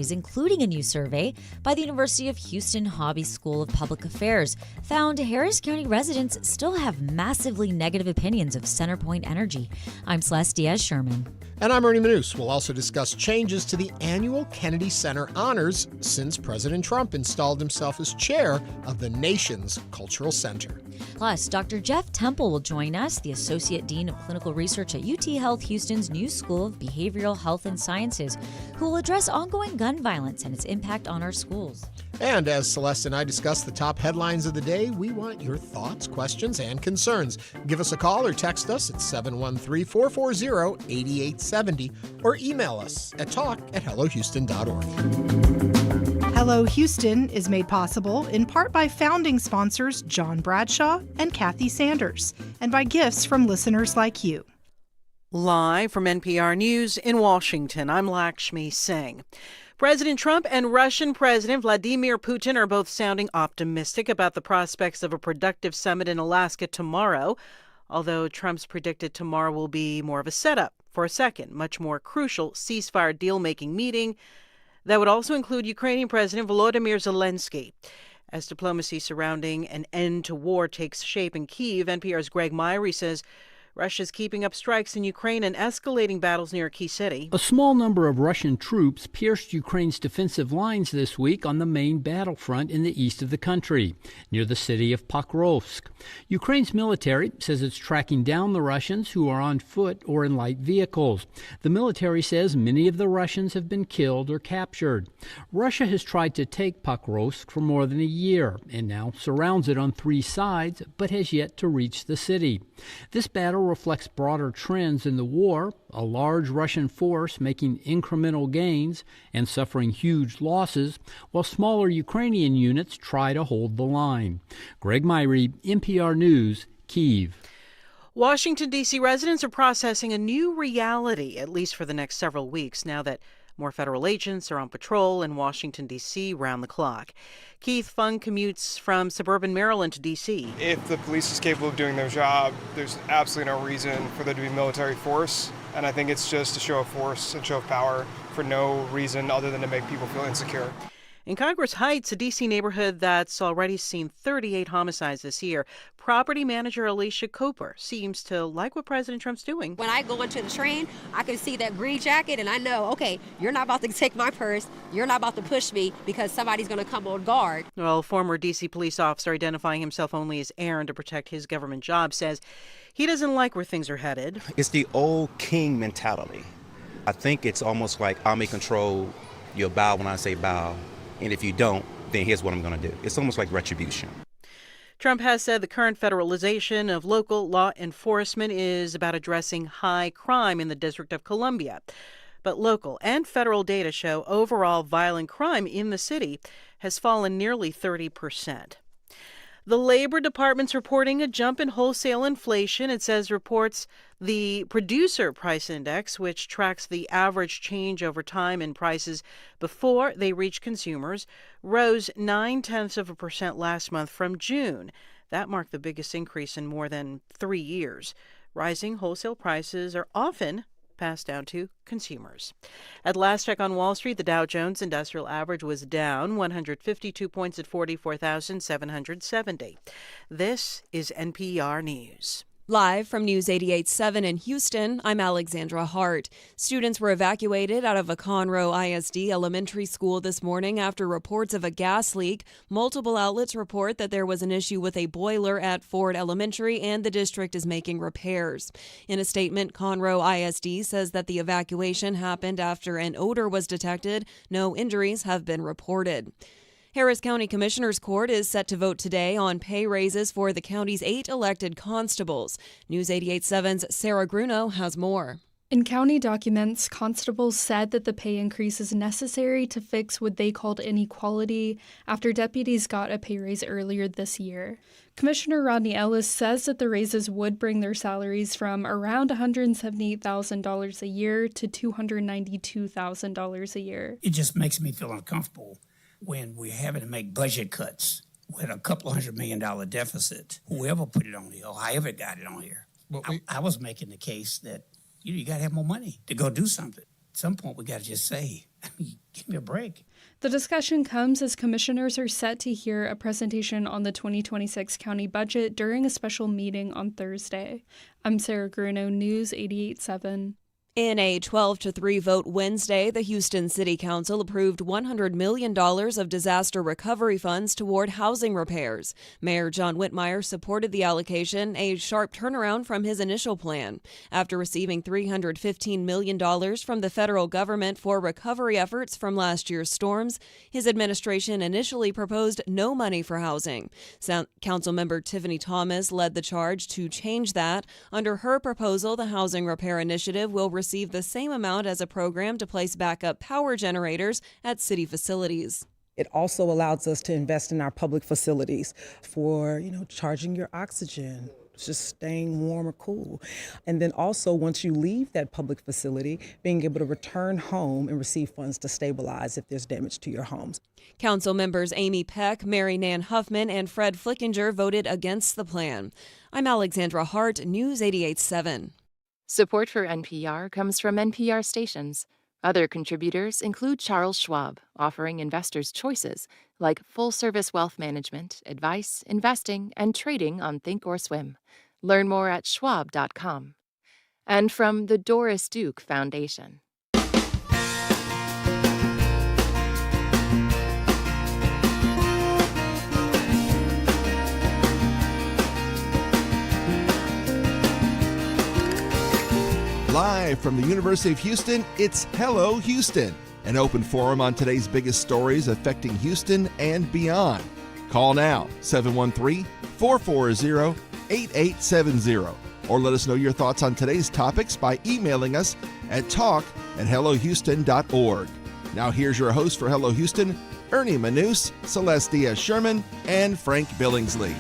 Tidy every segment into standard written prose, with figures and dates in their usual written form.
series, including a new survey by the University of Houston Hobby School of Public Affairs, found Harris County residents still have massively negative opinions of CenterPoint Energy. I'm Celeste Diaz-Sherman. And I'm Ernie Manous. We'll also discuss changes to the annual Kennedy Center honors since President Trump installed himself as chair of the nation's cultural center. Plus, Dr. Jeff Temple will join us, the Associate Dean of Clinical Research at UTHealth Houston's new School of Behavioral Health and Sciences, who will address ongoing gun violence and its impact on our schools. And as Celeste and I discuss the top headlines of the day, we want your thoughts, questions, and concerns. Give us a call or text us at 713-440-8870 or email us at talk@hellohouston.org. Hello Houston is made possible in part by founding sponsors John Bradshaw and Kathy Sanders, and by gifts from listeners like you. Live from NPR News in Washington, I'm Lakshmi Singh. President Trump and Russian President Vladimir Putin are both sounding optimistic about the prospects of a productive summit in Alaska tomorrow, although Trump's predicted tomorrow will be more of a setup for a second, much more crucial ceasefire deal-making meeting that would also include Ukrainian President Volodymyr Zelensky. As diplomacy surrounding an end to war takes shape in Kyiv, NPR's Greg Myrie says Russia's keeping up strikes in Ukraine and escalating battles near a key city. A small number of Russian troops pierced Ukraine's defensive lines this week on the main battlefront in the east of the country, near the city of Pokrovsk. Ukraine's military says it's tracking down the Russians who are on foot or in light vehicles. The military says many of the Russians have been killed or captured. Russia has tried to take Pokrovsk for more than a year and now surrounds it on three sides, but has yet to reach the city. This battle reflects broader trends in the war, a large Russian force making incremental gains and suffering huge losses, while smaller Ukrainian units try to hold the line. Greg Myrie, NPR News, Kyiv. Washington, D.C. residents are processing a new reality, at least for the next several weeks, now that more federal agents are on patrol in Washington, D.C. round the clock. Keith Fung commutes from suburban Maryland to D.C. If the police is capable of doing their job, there's absolutely no reason for there to be military force. And I think it's just a show of force, a show of power for no reason other than to make people feel insecure. In Congress Heights, a D.C. neighborhood that's already seen 38 homicides this year, property manager Alicia Cooper seems to like what President Trump's doing. When I go into the train, I can see that green jacket and I know, okay, you're not about to take my purse. You're not about to push me because somebody's going to come on guard. Well, former D.C. police officer identifying himself only as Aaron to protect his government job says he doesn't like where things are headed. It's the old king mentality. I think it's almost like I'm in control. You'll bow when I say bow. And if you don't, then here's what I'm going to do. It's almost like retribution. Trump has said the current federalization of local law enforcement is about addressing high crime in the District of Columbia. But local and federal data show overall violent crime in the city has fallen nearly 30%. The Labor Department's reporting a jump in wholesale inflation. It says reports the Producer Price Index, which tracks the average change over time in prices before they reach consumers, rose 0.9% last month from June. That marked the biggest increase in more than 3 years. Rising wholesale prices are often passed down to consumers. At last check on Wall Street, the Dow Jones Industrial Average was down 152 points at 44,770. This is NPR News. Live from News 88.7 in Houston, I'm Alexandra Hart. Students were evacuated out of a Conroe ISD elementary school this morning after reports of a gas leak. Multiple outlets report that there was an issue with a boiler at Ford Elementary, and the district is making repairs. In a statement, Conroe ISD says that the evacuation happened after an odor was detected. No injuries have been reported. Harris County Commissioners Court is set to vote today on pay raises for the county's 8 elected constables. News 88.7's Sarah Gruno has more. In county documents, constables said that the pay increase is necessary to fix what they called inequality after deputies got a pay raise earlier this year. Commissioner Rodney Ellis says that the raises would bring their salaries from around $178,000 a year to $292,000 a year. It just makes me feel uncomfortable when we're having to make budget cuts with a couple $100 million deficit. Whoever put it on here, or however got it on here. I was making the case that you got to have more money to go do something. At some point, we got to just say, I mean, give me a break. The discussion comes as commissioners are set to hear a presentation on the 2026 county budget during a special meeting on Thursday. I'm Sarah Gruno, News 88.7. In a 12-3 vote Wednesday, the Houston City Council approved $100 million of disaster recovery funds toward housing repairs. Mayor John Whitmire supported the allocation, a sharp turnaround from his initial plan. After receiving $315 million from the federal government for recovery efforts from last year's storms, his administration initially proposed no money for housing. Councilmember Tiffany Thomas led the charge to change that. Under her proposal, the Housing Repair Initiative will receive the same amount as a program to place backup power generators at city facilities. It also allows us to invest in our public facilities for, charging your oxygen, just staying warm or cool. And then also, once you leave that public facility, being able to return home and receive funds to stabilize if there's damage to your homes. Council members Amy Peck, Mary Nan Huffman, and Fred Flickinger voted against the plan. I'm Alexandra Hart, News 88.7. Support for NPR comes from NPR stations. Other contributors include Charles Schwab, offering investors choices like full-service wealth management, advice, investing, and trading on Thinkorswim. Learn more at schwab.com. And from the Doris Duke Foundation. Live from the University of Houston, it's Hello Houston, an open forum on today's biggest stories affecting Houston and beyond. Call now, 713-440-8870, or let us know your thoughts on today's topics by emailing us at talk@hellohouston.org. Now here's your host for Hello Houston, Ernie Manous, Celeste Diaz-Sherman, and Frank Billingsley.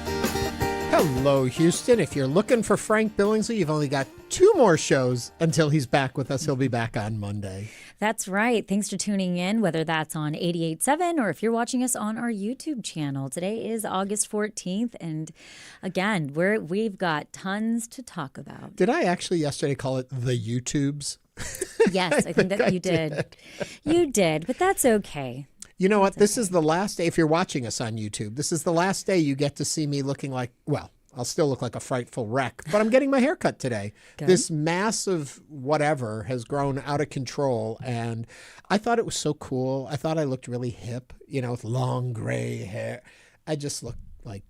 Hello, Houston. If you're looking for Frank Billingsley, you've only got 2 more shows until he's back with us. He'll be back on Monday. That's right. Thanks for tuning in, whether that's on 88.7 or if you're watching us on our YouTube channel. Today is August 14th, and again, we've got tons to talk about. Did I actually yesterday call it the YouTubes? Yes, I think that you did. You did, but that's okay. You know what? This is the last day, if you're watching us on YouTube, this is the last day you get to see me looking like, well, I'll still look like a frightful wreck, but I'm getting my hair cut today. Good. This massive whatever has grown out of control, and I thought it was so cool. I thought I looked really hip, with long gray hair. I just look like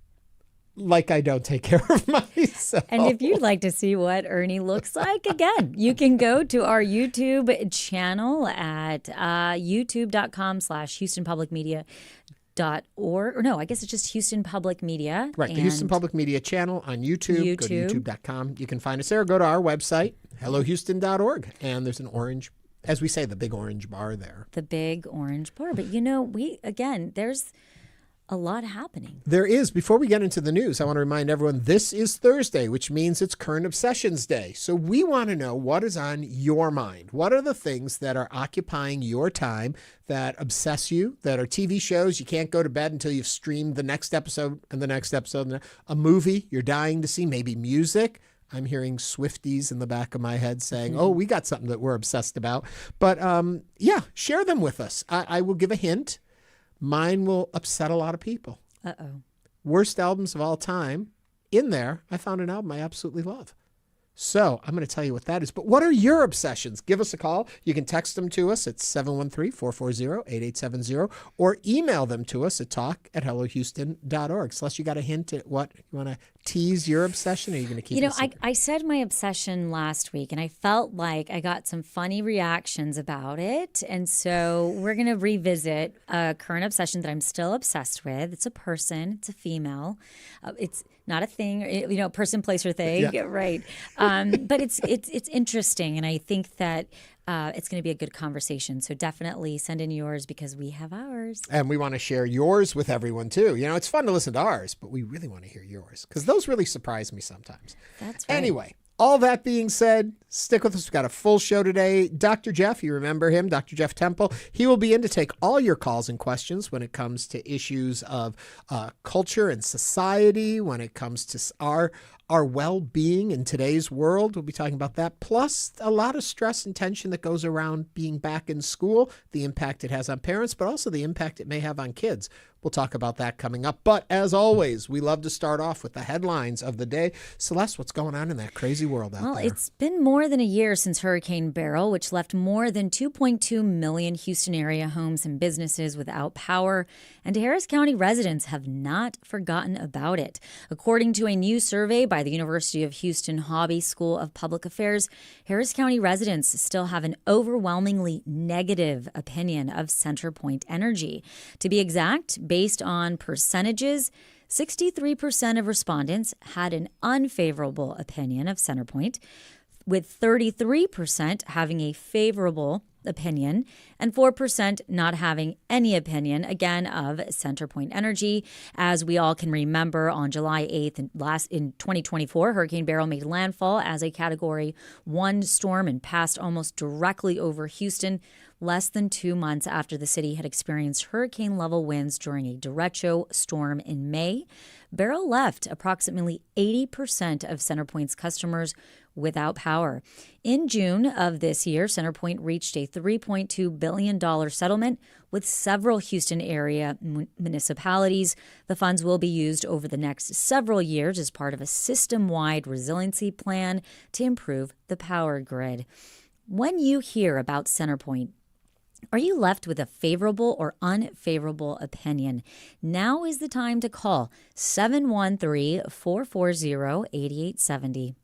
I don't take care of myself. And if you'd like to see what Ernie looks like, again, you can go to our YouTube channel at youtube.com/HoustonPublicMedia.org. Or no, I guess it's just Houston Public Media. Right, the Houston Public Media channel on YouTube. Go to youtube.com. You can find us there. Or go to our website, hellohouston.org. And there's an orange, as we say, the big orange bar there. The big orange bar. But, there's a lot happening. There is. Before we get into the news, I want to remind everyone this is Thursday, which means it's Current Obsessions Day. So we want to know what is on your mind. What are the things that are occupying your time that obsess you, that are TV shows you can't go to bed until you've streamed the next episode and the next episode, a movie you're dying to see, maybe music. I'm hearing Swifties in the back of my head saying, oh, we got something that we're obsessed about. But share them with us. I will give a hint. Mine will upset a lot of people. Uh-oh. Worst albums of all time. In there, I found an album I absolutely love. So I'm going to tell you what that is. But what are your obsessions? Give us a call. You can text them to us at 713-440-8870 or email them to us at talk@hellohouston.org. Celeste, you got a hint at what? You want to tease your obsession, or are you going to keep it secret? I said my obsession last week, and I felt like I got some funny reactions about it. And so we're going to revisit a current obsession that I'm still obsessed with. It's a person. It's a female. It's not a thing, person, place, or thing, yeah. Right? But it's interesting, and I think that it's going to be a good conversation. So definitely send in yours because we have ours, and we want to share yours with everyone too. It's fun to listen to ours, but we really want to hear yours because those really surprise me sometimes. That's right. Anyway. All that being said, stick with us. We've got a full show today. Dr. Jeff, you remember him, Dr. Jeff Temple. He will be in to take all your calls and questions when it comes to issues of culture and society, when it comes to our our well-being in today's world. We'll be talking about that, plus a lot of stress and tension that goes around being back in school, the impact it has on parents, but also the impact it may have on kids. We'll talk about that coming up. But as always, we love to start off with the headlines of the day. Celeste, what's going on in that crazy world out there? Well, it's been more than a year since Hurricane Beryl, which left more than 2.2 million Houston area homes and businesses without power. And Harris County residents have not forgotten about it. According to a new survey by the University of Houston Hobby School of Public Affairs, Harris County residents still have an overwhelmingly negative opinion of CenterPoint Energy. To be exact, based on percentages, 63% of respondents had an unfavorable opinion of CenterPoint, with 33% having a favorable opinion and 4% not having any opinion, again, of CenterPoint Energy. As we all can remember, on July 8th in 2024, Hurricane Beryl made landfall as a Category 1 storm and passed almost directly over Houston, less than 2 months after the city had experienced hurricane-level winds during a derecho storm in May. Beryl left approximately 80% of CenterPoint's customers without power. In June of this year, CenterPoint reached a $3.2 billion settlement with several Houston area municipalities. The funds will be used over the next several years as part of a system-wide resiliency plan to improve the power grid. When you hear about CenterPoint, are you left with a favorable or unfavorable opinion? Now is the time to call 713-440-8870.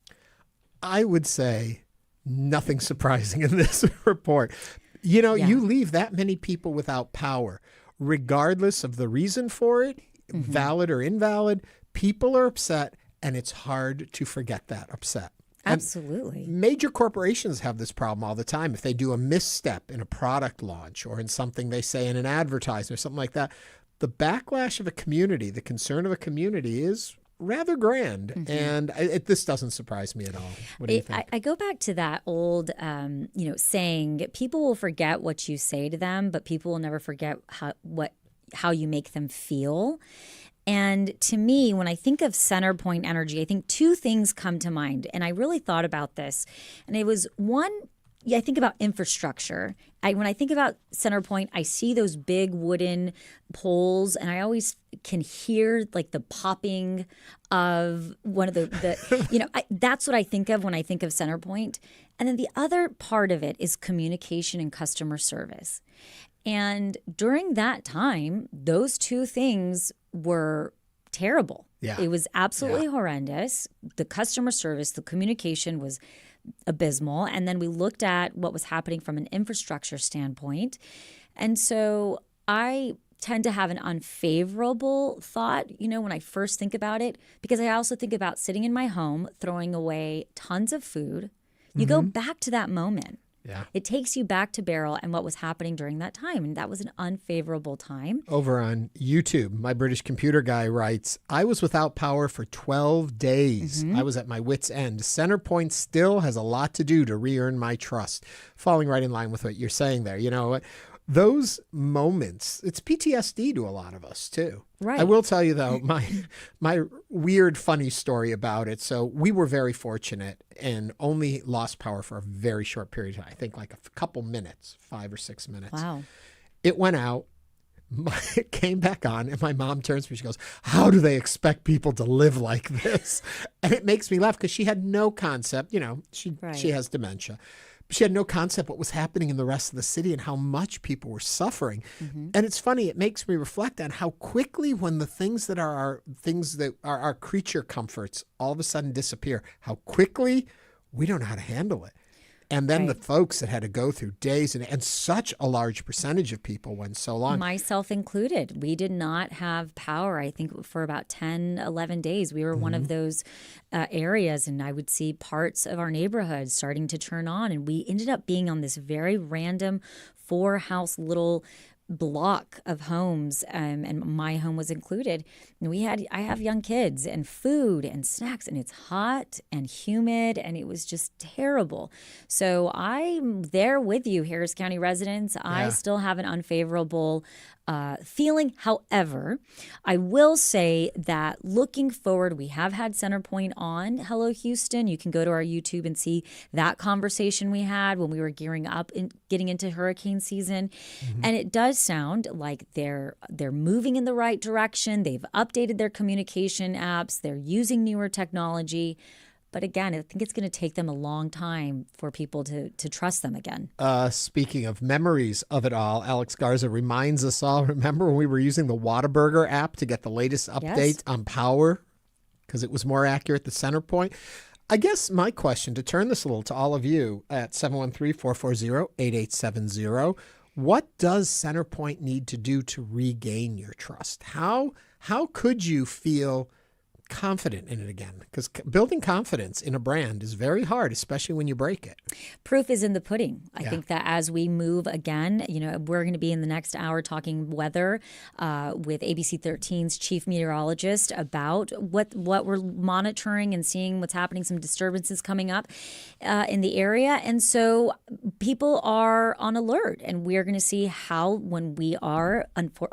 I would say nothing surprising in this report. You know, you leave that many people without power, regardless of the reason for it, valid or invalid, people are upset, and it's hard to forget that upset. Absolutely. And major corporations have this problem all the time. If they do a misstep in a product launch or in something they say in an advertisement or something like that, the backlash of a community, the concern of a community is rather grand. And this doesn't surprise me at all. What do you think? I go back to that old, saying, people will forget what you say to them, but people will never forget how you make them feel. And to me, when I think of CenterPoint Energy, I think two things come to mind. And I really thought about this. And it was one, I think about infrastructure. When I think about CenterPoint, I see those big wooden poles, and I always can hear like the popping of one of that's what I think of when I think of CenterPoint. And then the other part of it is communication and customer service. And during that time, those two things were terrible. Yeah. It was absolutely horrendous. The customer service, the communication was abysmal. And then we looked at what was happening from an infrastructure standpoint. And so I tend to have an unfavorable thought, when I first think about it, because I also think about sitting in my home, throwing away tons of food. You go back to that moment. Yeah. It takes you back to Beryl and what was happening during that time. And that was an unfavorable time. Over on YouTube, my British computer guy writes, I was without power for 12 days. I was at my wit's end. CenterPoint still has a lot to do to re-earn my trust. Falling right in line with what you're saying there. You know what? Those moments, it's PTSD to a lot of us too. Right. I will tell you though, my weird, funny story about it. So we were very fortunate and only lost power for a very short period of time. I think like a couple minutes, 5 or 6 minutes. Wow. It went out. It came back on, and my mom turns to me. She goes, how do they expect people to live like this? And it makes me laugh because she had no concept. She has dementia. She had no concept what was happening in the rest of the city and how much people were suffering. And it's funny, it makes me reflect on how quickly when the things that are our creature comforts all of a sudden disappear, how quickly we don't know how to handle it. And then the folks that had to go through days and such a large percentage of people went so long. Myself included. We did not have power, I think, for about 10, 11 days. We were one of those areas, and I would see parts of our neighborhood starting to turn on. And we ended up being on this very random 4-house little block of homes, and my home was included. And I have young kids and food and snacks, and it's hot and humid, and it was just terrible. So I'm there with you, Harris County residents. I still have an unfavorable feeling. However, I will say that looking forward, we have had CenterPoint on Hello Houston. You can go to our YouTube and see that conversation we had when we were gearing up and getting into hurricane season. And it does sound like they're moving in the right direction. They've updated their communication apps. They're using newer technology. But again, I think it's going to take them a long time for people to trust them again. Speaking of memories of it all, Alex Garza reminds us all, remember when we were using the Whataburger app to get the latest update on power because it was more accurate than CenterPoint? I guess my question, to turn this a little to all of you at 713-440-8870, what does CenterPoint need to do to regain your trust? How could you feel confident in it again? Because building confidence in a brand is very hard, especially when you break it. Proof is in the pudding. I think that as we move again, we're going to be in the next hour talking weather with ABC 13's chief meteorologist about what we're monitoring and seeing what's happening, some disturbances coming up in the area. And so people are on alert, and we're going to see how, when we are,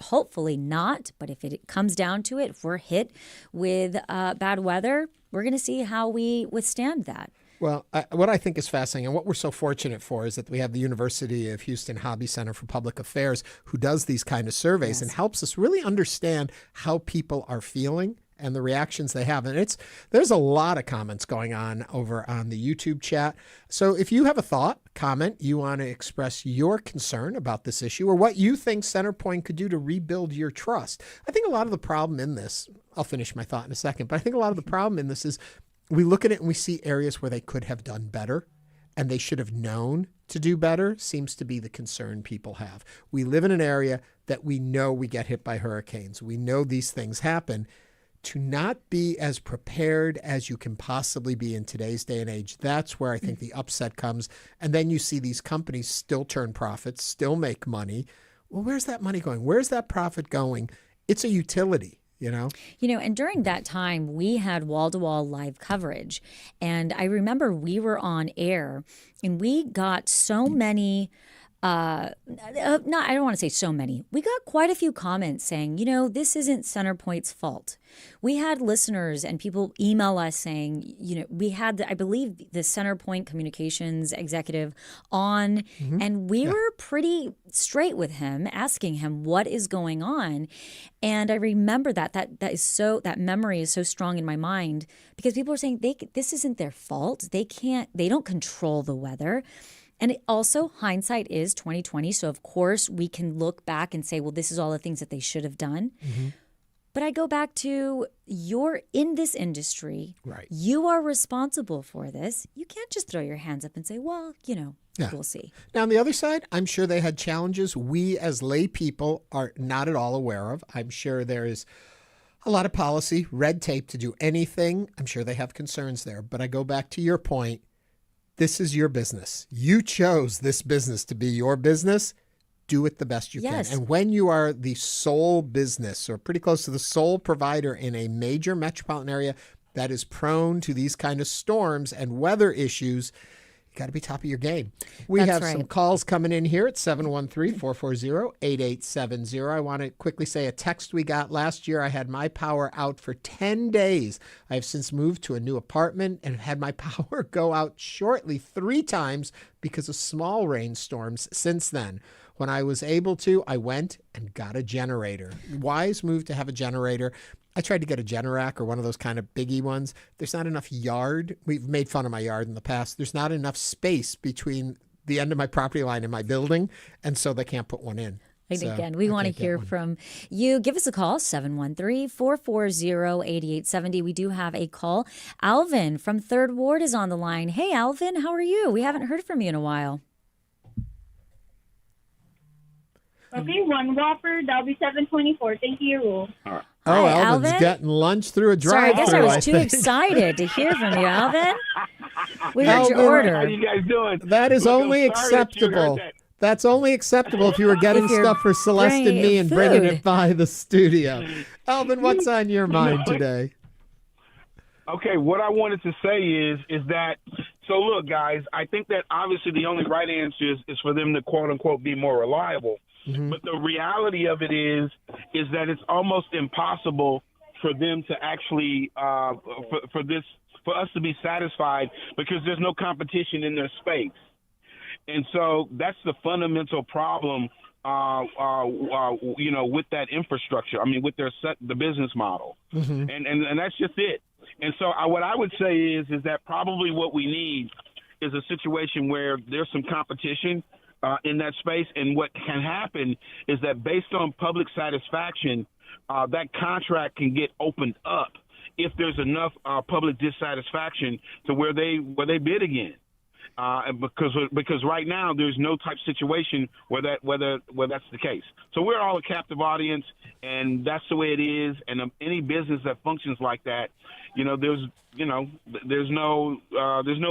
hopefully not, but if it comes down to it, if we're hit with bad weather, we're going to see how we withstand that. Well, what I think is fascinating, and what we're so fortunate for, is that we have the University of Houston Hobby Center for Public Affairs, who does these kind of surveys and helps us really understand how people are feeling and the reactions they have. And there's a lot of comments going on over on the YouTube chat. So if you have a thought, comment, you want to express your concern about this issue or what you think CenterPoint could do to rebuild your trust. I think a lot of the problem in this, I'll finish my thought in a second, but I think a lot of the problem in this is we look at it and we see areas where they could have done better and they should have known to do better, seems to be the concern people have. We live in an area that we know we get hit by hurricanes. We know these things happen. To not be as prepared as you can possibly be in today's day and age, that's where I think the upset comes. And then you see these companies still turn profits, still make money. Well, where's that money going? Where's that profit going? It's a utility. And during that time, we had wall-to-wall live coverage. And I remember we were on air and we got so many, I don't want to say so many. We got quite a few comments saying, this isn't CenterPoint's fault. We had listeners and people email us saying, we had, I believe, the CenterPoint communications executive on, and we were pretty straight with him, asking him what is going on. And I remember that memory is so strong in my mind because people are saying this isn't their fault. They don't control the weather. And also, hindsight is 2020. So, of course, we can look back and say, well, this is all the things that they should have done. But I go back to, you're in this industry. Right. You are responsible for this. You can't just throw your hands up and say, well, we'll see. Now, on the other side, I'm sure they had challenges we as lay people are not at all aware of. I'm sure there is a lot of policy, red tape to do anything. I'm sure they have concerns there. But I go back to your point. This is your business. You chose this business to be your business. Do it the best you can. And when you are the sole business or pretty close to the sole provider in a major metropolitan area that is prone to these kind of storms and weather issues, you got to be top of your game. We have some calls coming in here at 713-440-8870. I want to quickly say a text we got last year. I had my power out for 10 days. I have since moved to a new apartment and have had my power go out shortly 3 times because of small rainstorms since then. When I was able to, I went and got a generator. Wise move to have a generator. I tried to get a Generac or one of those kind of biggie ones. There's not enough yard. We've made fun of my yard in the past. There's not enough space between the end of my property line and my building, and so they can't put one in. And again, we want to hear from you. Give us a call, 713-440-8870. We do have a call. Alvin from 3rd Ward is on the line. Hey, Alvin, how are you? We haven't heard from you in a while. Okay, 1 Whopper, that'll be $7.24. Thank you. Hi, Alvin's Alvin? getting lunch through a drive-thru. Sorry, I guess I was too excited to hear from you, Alvin. We heard your order. How you guys doing? That is only acceptable. That's only acceptable if you were getting stuff for Celeste and me and bringing it by the studio. Alvin, what's on your mind today? Okay, what I wanted to say is that, so look, guys, I think that obviously the only right answer is for them to, quote unquote, be more reliable. Mm-hmm. But the reality of it is that it's almost impossible for them to actually, for us to be satisfied, because there's no competition in their space. And so that's the fundamental problem, with that infrastructure. I mean, with the business model. Mm-hmm. And that's just it. And so what I would say is that probably what we need is a situation where there's some competition in that space. And what can happen is that based on public satisfaction, that contract can get opened up if there's enough public dissatisfaction to where they bid again. Because right now there's no type situation where that's the case. So we're all a captive audience, and that's the way it is. And any business that functions like that, there's no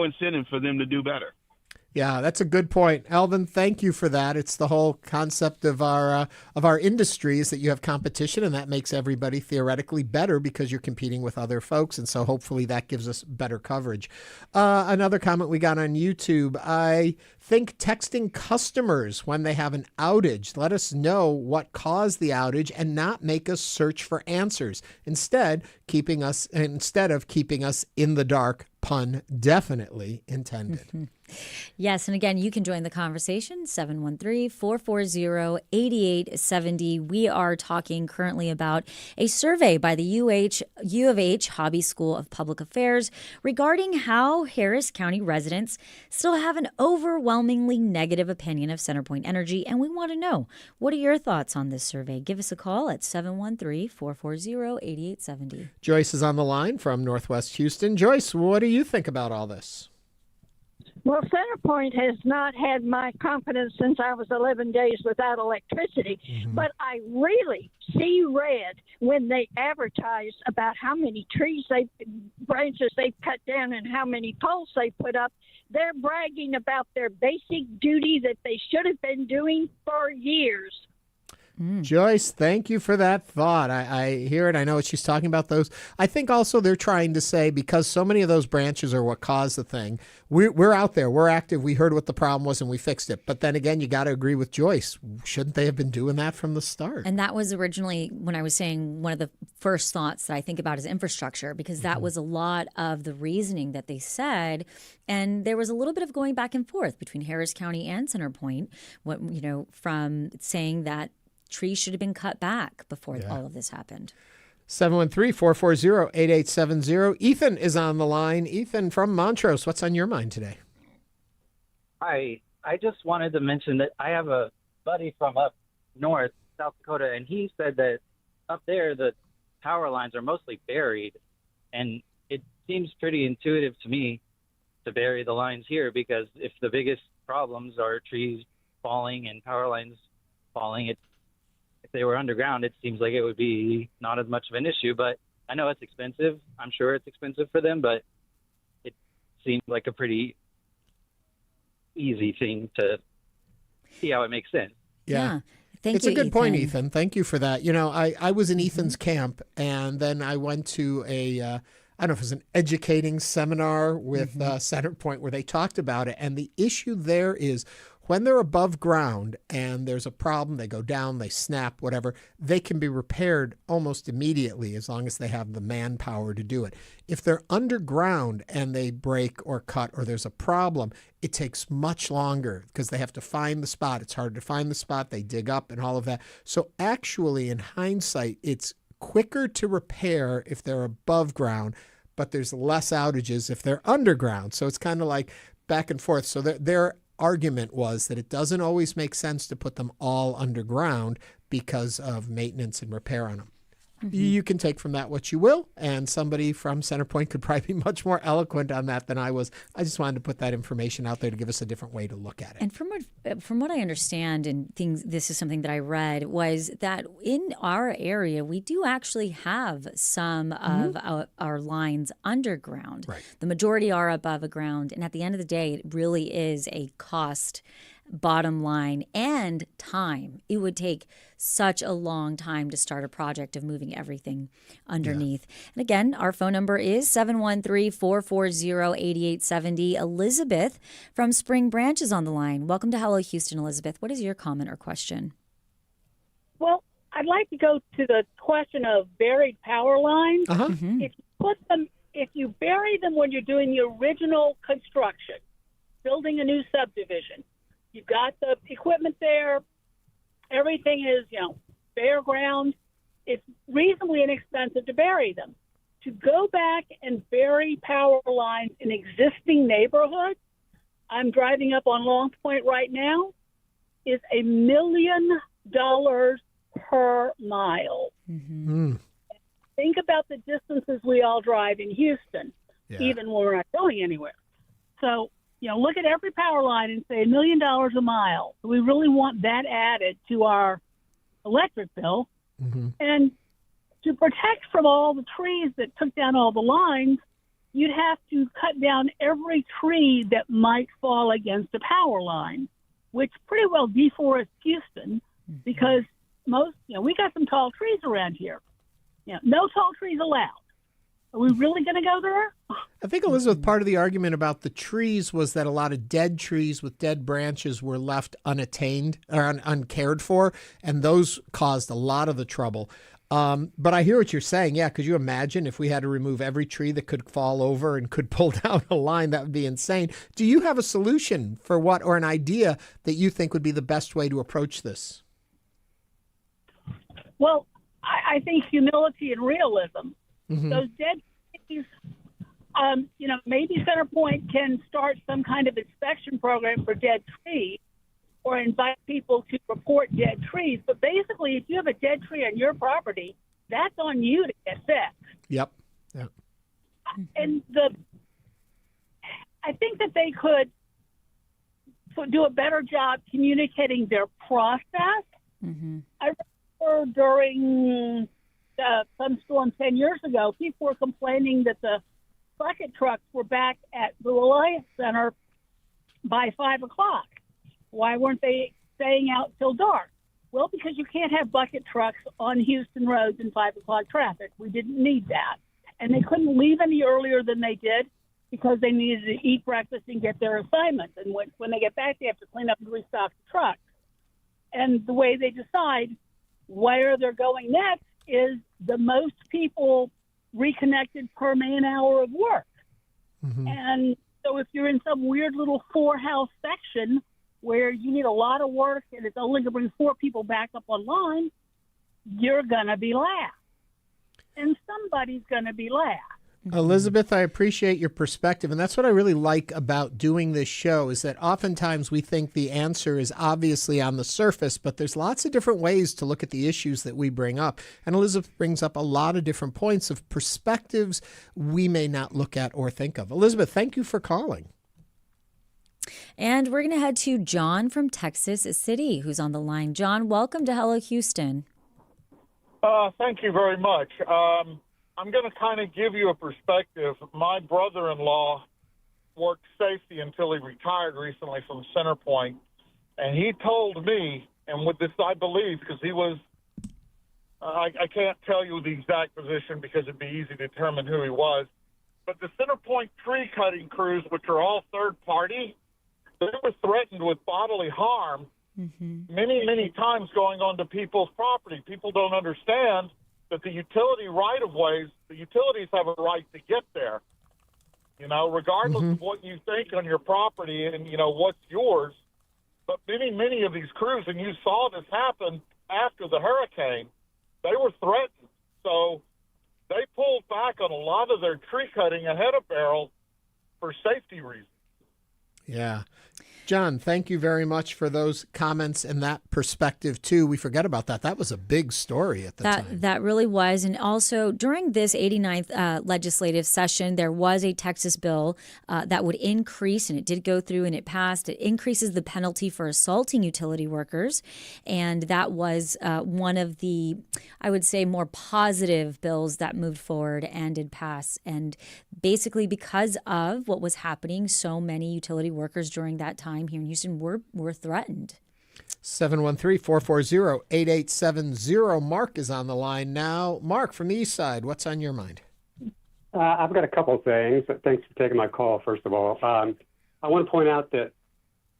incentive for them to do better. Yeah, that's a good point. Alvin, thank you for that. It's the whole concept of our industry is that you have competition, and that makes everybody theoretically better because you're competing with other folks. And so hopefully that gives us better coverage. Another comment we got on YouTube. I think texting customers when they have an outage, let us know what caused the outage and not make us search for answers. Instead of keeping us in the dark, pun definitely intended. Mm-hmm. Yes, and again, you can join the conversation, 713-440-8870. We are talking currently about a survey by the U of H Hobby School of Public Affairs regarding how Harris County residents still have an overwhelmingly negative opinion of CenterPoint Energy, and we want to know, what are your thoughts on this survey? Give us a call at 713-440-8870. Joyce is on the line from Northwest Houston. Joyce, what do you think about all this? Well, CenterPoint has not had my confidence since I was 11 days without electricity, but I really see red when they advertise about how many branches they cut down and how many poles they put up. They're bragging about their basic duty that they should have been doing for years. Joyce, thank you for that thought. I hear it. I know what she's talking about those. I think also they're trying to say, because so many of those branches are what caused the thing, we're out there, we're active, we heard what the problem was and we fixed it. But then again, you got to agree with Joyce. Shouldn't they have been doing that from the start? And that was originally, when I was saying, one of the first thoughts that I think about is infrastructure, because that was a lot of the reasoning that they said. And there was a little bit of going back and forth between Harris County and CenterPoint, from saying that trees should have been cut back before all of this happened. 713-440-8870. Ethan is on the line. Ethan from Montrose, what's on your mind today? Hi. I just wanted to mention that I have a buddy from up north, South Dakota, and he said that up there the power lines are mostly buried, and it seems pretty intuitive to me to bury the lines here, because if the biggest problems are trees falling and power lines falling, if they were underground, it seems like it would be not as much of an issue. But I know it's expensive. I'm sure it's expensive for them, but it seems like a pretty easy thing to see how it makes sense. Yeah. Thank it's you, a good Ethan. point, Ethan. Thank you for that. I was in Ethan's camp, and then I went to I don't know if it was an educating seminar with CenterPoint where they talked about it. And the issue there is, when they're above ground and there's a problem, they go down, they snap, whatever, they can be repaired almost immediately as long as they have the manpower to do it. If they're underground and they break or cut or there's a problem, it takes much longer because they have to find the spot. It's hard to find the spot. They dig up and all of that. So actually, in hindsight, it's quicker to repair if they're above ground, but there's less outages if they're underground. So it's kind of like back and forth. So their argument was that it doesn't always make sense to put them all underground because of maintenance and repair on them. You can take from that what you will, and somebody from CenterPoint could probably be much more eloquent on that than I was. I just wanted to put that information out there to give us a different way to look at it. And from what I understand, and things, this is something that I read, was that in our area, we do actually have some of our lines underground. Right. The majority are above ground, and at the end of the day, it really is a cost bottom line, and time. It would take such a long time to start a project of moving everything underneath. Yeah. And again, our phone number is 713-440-8870. Elizabeth from Spring Branch is on the line. Welcome to Hello Houston, Elizabeth. What is your comment or question? Well, I'd like to go to the question of buried power lines. Mm-hmm. If you bury them when you're doing the original construction, building a new subdivision, you've got the equipment there, everything is, bare ground, it's reasonably inexpensive to bury them. To go back and bury power lines in existing neighborhoods, I'm driving up on Long Point right now, is $1 million per mile. Mm-hmm. Think about the distances we all drive in Houston, even when we're not going anywhere. So, look at every power line and say $1 million a mile. We really want that added to our electric bill. Mm-hmm. And to protect from all the trees that took down all the lines, you'd have to cut down every tree that might fall against a power line, which pretty well deforests Houston because we got some tall trees around here. No tall trees allowed. Are we really going to go there? I think, Elizabeth, part of the argument about the trees was that a lot of dead trees with dead branches were left unattained or uncared for, and those caused a lot of the trouble. But I hear what you're saying. Yeah, could you imagine if we had to remove every tree that could fall over and could pull down a line? That would be insane. Do you have a solution for what, or an idea that you think would be the best way to approach this? Well, I think humility and realism. Mm-hmm. Those dead trees, maybe CenterPoint can start some kind of inspection program for dead trees or invite people to report dead trees. But basically, if you have a dead tree on your property, that's on you to get fixed. Yep. And I think that they could do a better job communicating their process. Mm-hmm. I remember during some storm 10 years ago, people were complaining that the bucket trucks were back at the Reliance Center by 5 o'clock. Why weren't they staying out till dark? Well, because you can't have bucket trucks on Houston roads in 5 o'clock traffic. We didn't need that. And they couldn't leave any earlier than they did because they needed to eat breakfast and get their assignments. And when they get back, they have to clean up and restock the trucks. And the way they decide where they're going next is the most people reconnected per man hour of work. Mm-hmm. And so if you're in some weird little 4-house section where you need a lot of work and it's only going to bring 4 people back up online, you're going to be last. And somebody's going to be last. Elizabeth, I appreciate your perspective, and that's what I really like about doing this show is that oftentimes we think the answer is obviously on the surface, but there's lots of different ways to look at the issues that we bring up. And Elizabeth brings up a lot of different points of perspectives we may not look at or think of. Elizabeth, thank you for calling. And we're going to head to John from Texas City, who's on the line. John, welcome to Hello Houston. Thank you very much. I'm going to kind of give you a perspective. My brother-in-law worked safety until he retired recently from CenterPoint, and he told me, and with this I believe, because he was, I can't tell you the exact position because it'd be easy to determine who he was, but the CenterPoint tree cutting crews, which are all third party, they were threatened with bodily harm many, many times going onto people's property. People don't understand that the utility right-of-ways, the utilities have a right to get there, regardless of what you think on your property and, what's yours. But many, many of these crews, and you saw this happen after the hurricane, they were threatened. So they pulled back on a lot of their tree cutting ahead of barrel for safety reasons. Yeah. John, thank you very much for those comments and that perspective, too. We forget about that. That was a big story at the time. That really was. And also, during this 89th legislative session, there was a Texas bill that would increase, and it did go through and it passed. It increases the penalty for assaulting utility workers. And that was one of the, I would say, more positive bills that moved forward and did pass. And basically, because of what was happening, so many utility workers during that time crime here in Houston, we're threatened. 713-440-8870. Mark is on the line now. Mark from the East Side, what's on your mind? I've got a couple of things. Thanks for taking my call, first of all. I want to point out that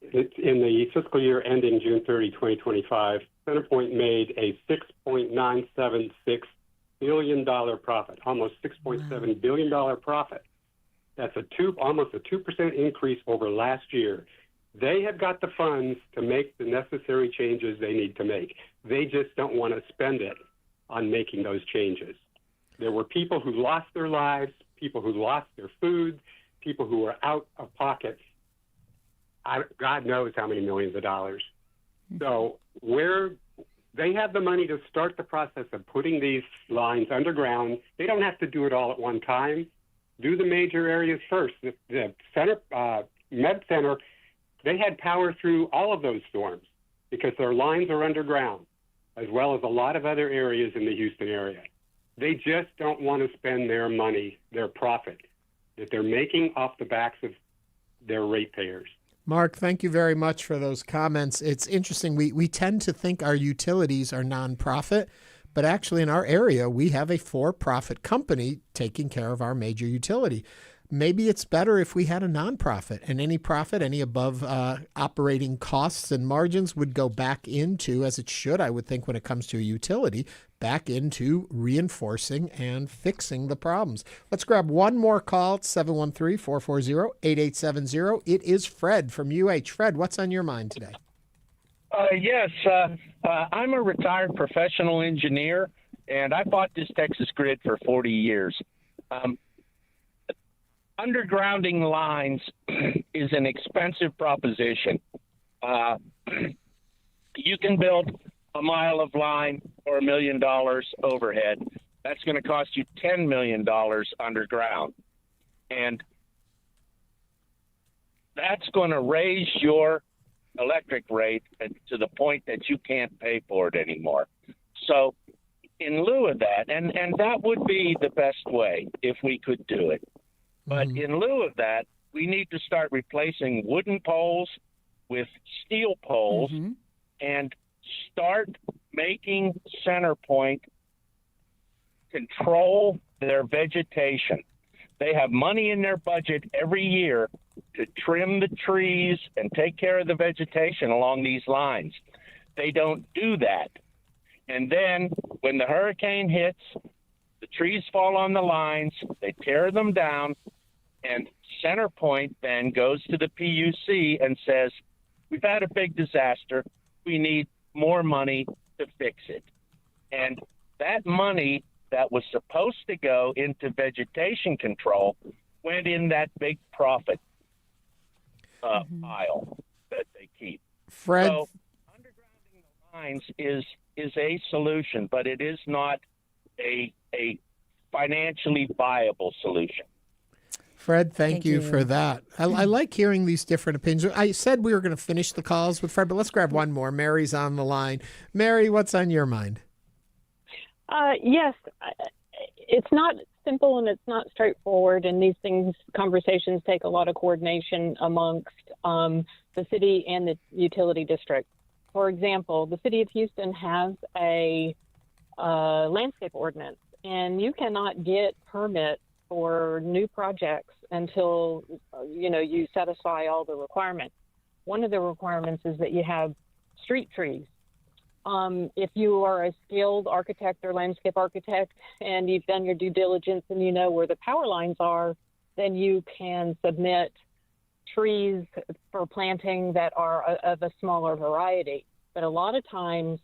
in the fiscal year ending June 30, 2025, CenterPoint made a $6.976 billion profit, almost $6.7 billion profit. That's almost a 2% increase over last year. They have got the funds to make the necessary changes they need to make. They just don't want to spend it on making those changes. There were people who lost their lives, people who lost their food, people who were out of pocket. God knows how many millions of dollars. So they have the money to start the process of putting these lines underground. They don't have to do it all at one time. Do the major areas first. The Med Center, they had power through all of those storms because their lines are underground, as well as a lot of other areas in the Houston area. They just don't want to spend their money, their profit, that they're making off the backs of their ratepayers. Mark, thank you very much for those comments. It's interesting. We tend to think our utilities are nonprofit, but actually in our area, we have a for-profit company taking care of our major utility. Maybe it's better if we had a nonprofit, and any profit, any above operating costs and margins would go back into, as it should, I would think, when it comes to a utility, back into reinforcing and fixing the problems. Let's grab one more call. It's 713-440-8870. It is Fred from UH. Fred, what's on your mind today? Yes, I'm a retired professional engineer, and I fought this Texas grid for 40 years. Undergrounding lines is an expensive proposition. You can build a mile of line for $1 million overhead. That's going to cost you $10 million underground. And that's going to raise your electric rate to the point that you can't pay for it anymore. So in lieu of that, and that would be the best way if we could do it. But in lieu of that, we need to start replacing wooden poles with steel poles and start making CenterPoint control their vegetation. They have money in their budget every year to trim the trees and take care of the vegetation along these lines. They don't do that. And then when the hurricane hits, the trees fall on the lines, they tear them down, and CenterPoint then goes to the PUC and says, we've had a big disaster. We need more money to fix it. And that money that was supposed to go into vegetation control went in that big profit pile that they keep. Fred, so undergrounding the lines is a solution, but it is not a financially viable solution. Fred, thank you for that. I like hearing these different opinions. I said we were going to finish the calls with Fred, but let's grab one more. Mary's on the line. Mary, what's on your mind? Yes, it's not simple and it's not straightforward, and these conversations take a lot of coordination amongst the city and the utility district. For example, the city of Houston has a landscape ordinance, and you cannot get permits for new projects until you satisfy all the requirements. One of the requirements is that you have street trees. If you are a skilled architect or landscape architect and you've done your due diligence and you know where the power lines are, then you can submit trees for planting that are of a smaller variety. But a lot of times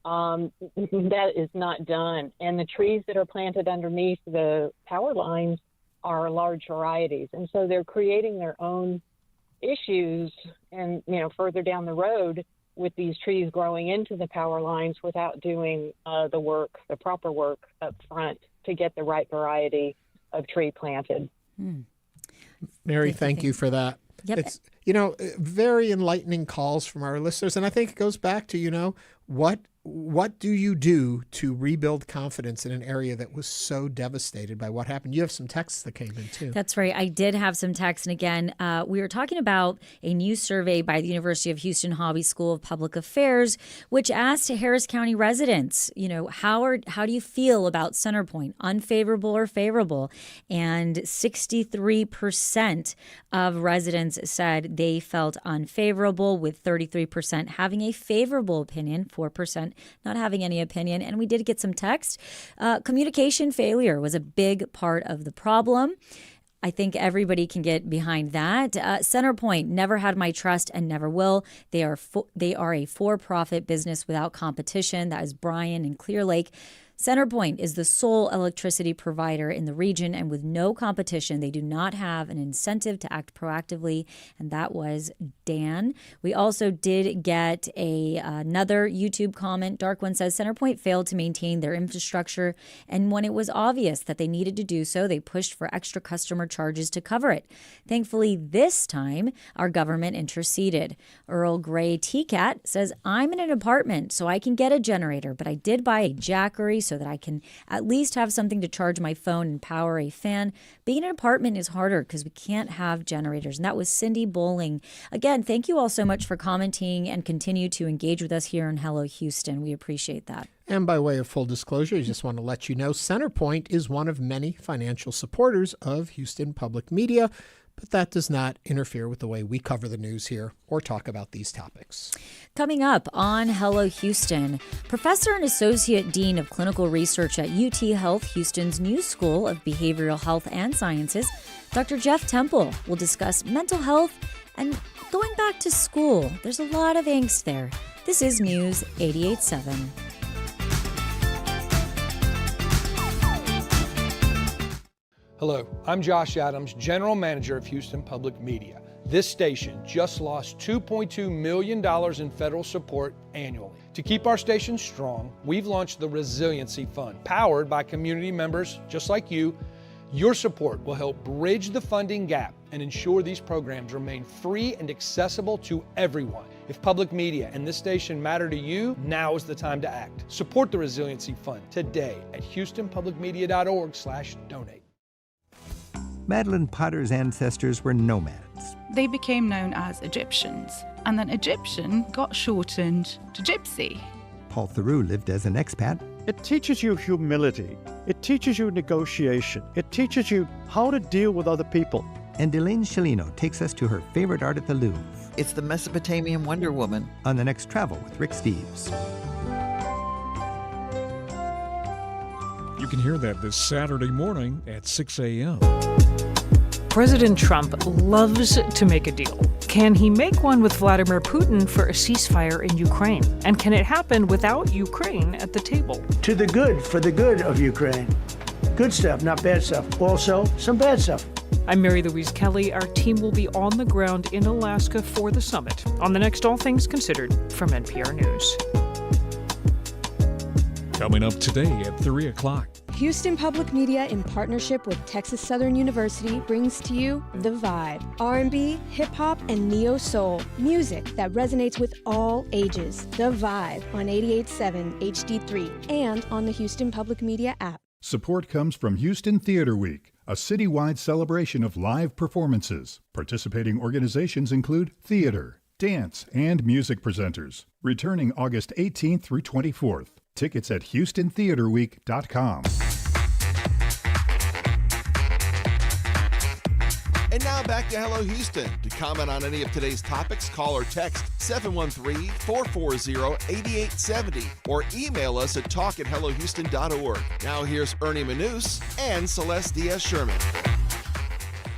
that is not done. And the trees that are planted underneath the power lines are large varieties. And so they're creating their own issues and, further down the road with these trees growing into the power lines without doing the proper work up front to get the right variety of tree planted. Mary, thank you for that. Yep. It's, very enlightening calls from our listeners. And I think it goes back to, what what do you do to rebuild confidence in an area that was so devastated by what happened? You have some texts that came in, too. That's right. I did have some texts. And again, we were talking about a new survey by the University of Houston Hobby School of Public Affairs, which asked Harris County residents, how do you feel about CenterPoint, unfavorable or favorable? And 63% of residents said they felt unfavorable, with 33% having a favorable opinion, 4% not having any opinion. And we did get some text. Communication failure was a big part of the problem. I think everybody can get behind that. CenterPoint never had my trust and never will. They are a for-profit business without competition. That is Brian in Clear Lake. CenterPoint is the sole electricity provider in the region, and with no competition, they do not have an incentive to act proactively, and that was Dan. We also did get another YouTube comment. Dark One says, CenterPoint failed to maintain their infrastructure, and when it was obvious that they needed to do so, they pushed for extra customer charges to cover it. Thankfully, this time, our government interceded. Earl Grey TCAT says, I'm in an apartment, so I can get a generator, but I did buy a Jackery so that I can at least have something to charge my phone and power a fan. Being in an apartment is harder because we can't have generators. And that was Cindy Bowling. Again, thank you all so much for commenting and continue to engage with us here on Hello Houston. We appreciate that. And by way of full disclosure, I just want to let you know CenterPoint is one of many financial supporters of Houston Public Media, but that does not interfere with the way we cover the news here or talk about these topics. Coming up on Hello Houston, Professor and Associate Dean of Clinical Research at UTHealth, Houston's new School of Behavioral Health and Sciences, Dr. Jeff Temple, will discuss mental health and going back to school. There's a lot of angst there. This is News 88.7. Hello, I'm Josh Adams, General Manager of Houston Public Media. This station just lost $2.2 million in federal support annually. To keep our station strong, we've launched the Resiliency Fund, powered by community members just like you. Your support will help bridge the funding gap and ensure these programs remain free and accessible to everyone. If public media and this station matter to you, now is the time to act. Support the Resiliency Fund today at houstonpublicmedia.org/donate. Madeline Potter's ancestors were nomads. They became known as Egyptians, and then Egyptian got shortened to Gypsy. Paul Theroux lived as an expat. It teaches you humility. It teaches you negotiation. It teaches you how to deal with other people. And Elaine Shalino takes us to her favorite art at the Louvre. It's the Mesopotamian Wonder Woman. On the next Travel with Rick Steves. You can hear that this Saturday morning at 6 a.m. President Trump loves to make a deal. Can he make one with Vladimir Putin for a ceasefire in Ukraine? And can it happen without Ukraine at the table? To the good, for the good of Ukraine. Good stuff, not bad stuff. Also, some bad stuff. I'm Mary Louise Kelly. Our team will be on the ground in Alaska for the summit. On the next All Things Considered from NPR News. Coming up today at 3 o'clock. Houston Public Media, in partnership with Texas Southern University, brings to you The Vibe. R&B, hip-hop, and neo-soul. Music that resonates with all ages. The Vibe on 88.7 HD3 and on the Houston Public Media app. Support comes from Houston Theater Week, a citywide celebration of live performances. Participating organizations include theater, dance, and music presenters. Returning August 18th through 24th. Tickets at HoustonTheaterWeek.com. And now back to Hello Houston. To comment on any of today's topics, call or text 713-440-8870 or email us at talk@hellohouston.org. Now here's Ernie Manous and Celeste Diaz-Sherman.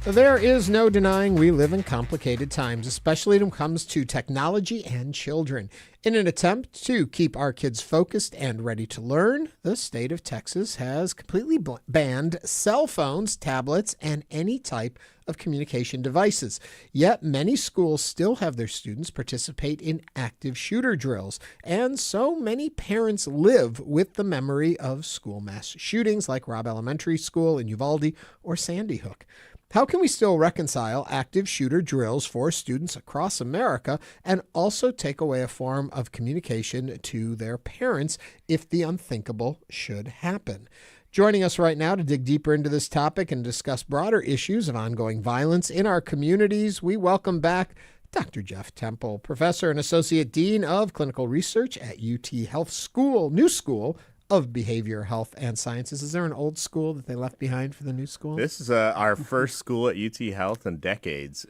There is no denying we live in complicated times, especially when it comes to technology and children. In an attempt to keep our kids focused and ready to learn, the state of Texas has completely banned cell phones, tablets, and any type of communication devices. Yet many schools still have their students participate in active shooter drills, and so many parents live with the memory of school mass shootings like Robb Elementary School in Uvalde or Sandy Hook. How can we still reconcile active shooter drills for students across America and also take away a form of communication to their parents if the unthinkable should happen? Joining us right now to dig deeper into this topic and discuss broader issues of ongoing violence in our communities, we welcome back Dr. Jeff Temple, Professor and Associate Dean of Clinical Research at UTHealth New School of Behavior Health and Sciences. Is there an old school that they left behind for the new school? This is our first school at UTHealth in decades,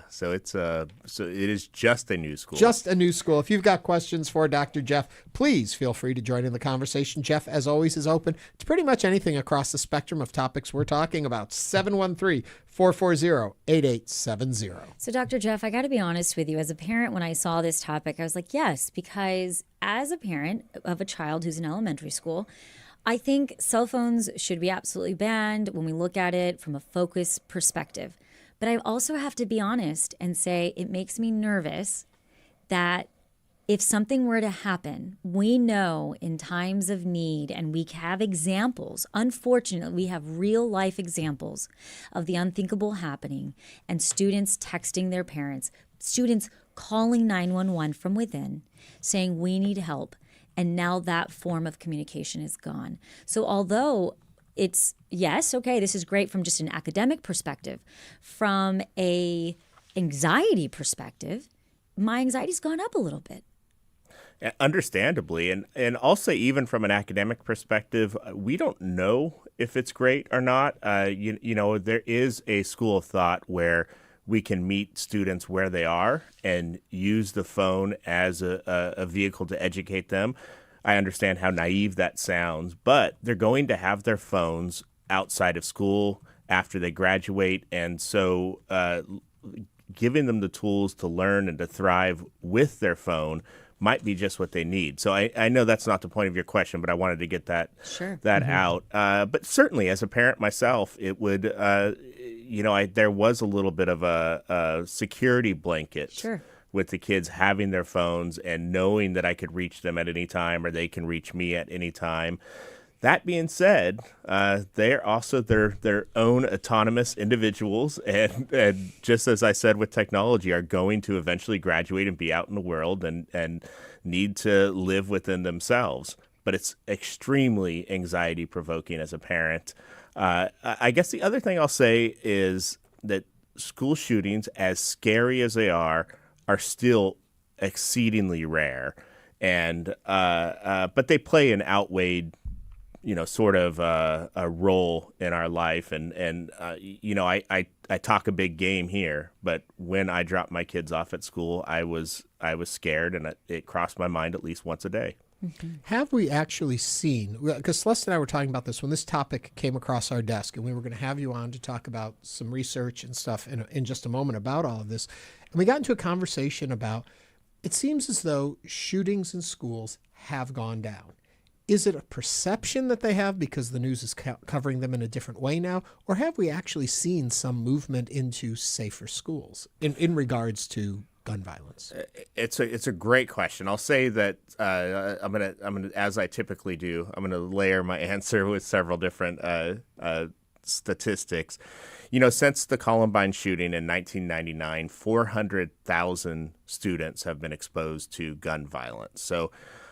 so it is just a new school. Just a new school. If you've got questions for Dr. Jeff, please feel free to join in the conversation. Jeff, as always, is open to pretty much anything across the spectrum of topics we're talking about. 713-440-8870. So, Dr. Jeff, I got to be honest with you. As a parent, when I saw this topic, I was like, yes, because as a parent of a child who's in elementary school, I think cell phones should be absolutely banned when we look at it from a focus perspective. But I also have to be honest and say it makes me nervous that if something were to happen, we know in times of need, and we have examples, unfortunately, we have real life examples of the unthinkable happening and students texting their parents, students calling 911 from within, saying we need help. And now that form of communication is gone. So although it's, yes, okay, this is great from just an academic perspective, from a anxiety perspective, my anxiety's gone up a little bit. Understandably, and also even from an academic perspective, we don't know if it's great or not. You know, there is a school of thought where we can meet students where they are and use the phone as a vehicle to educate them. I understand how naive that sounds, but they're going to have their phones outside of school after they graduate, and so giving them the tools to learn and to thrive with their phone might be just what they need. So I know that's not the point of your question, but I wanted to get that out. But certainly, as a parent myself, it would, there was a little bit of a security blanket with the kids having their phones and knowing that I could reach them at any time or they can reach me at any time. That being said, they're also their own autonomous individuals, and just as I said with technology, are going to eventually graduate and be out in the world and need to live within themselves. But it's extremely anxiety-provoking as a parent. I guess the other thing I'll say is that school shootings, as scary as they are still exceedingly rare, and but they play an outweighed sort of a role in our life. And I talk a big game here, but when I dropped my kids off at school, I was scared, and it crossed my mind at least once a day. Mm-hmm. Have we actually seen, because Celeste and I were talking about this when this topic came across our desk, and we were going to have you on to talk about some research and stuff in just a moment about all of this. And we got into a conversation about, it seems as though shootings in schools have gone down. Is it a perception that they have because the news is covering them in a different way now? Or have we actually seen some movement into safer schools in regards to gun violence? It's a great question. I'll say that I'm gonna as I typically do, I'm gonna layer my answer with several different statistics. Since the Columbine shooting in 1999, 400,000 students have been exposed to gun violence. So.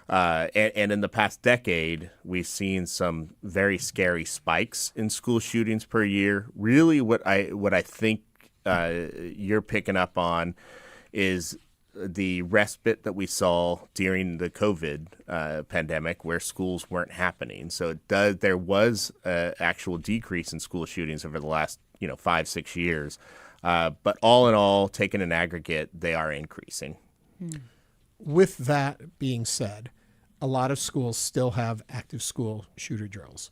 And in the past decade, we've seen some very scary spikes in school shootings per year. Really, what I think you're picking up on is the respite that we saw during the COVID pandemic, where schools weren't happening. So there was an actual decrease in school shootings over the last 5-6 years. But all in all, taken in aggregate, they are increasing. With that being said, a lot of schools still have active school shooter drills.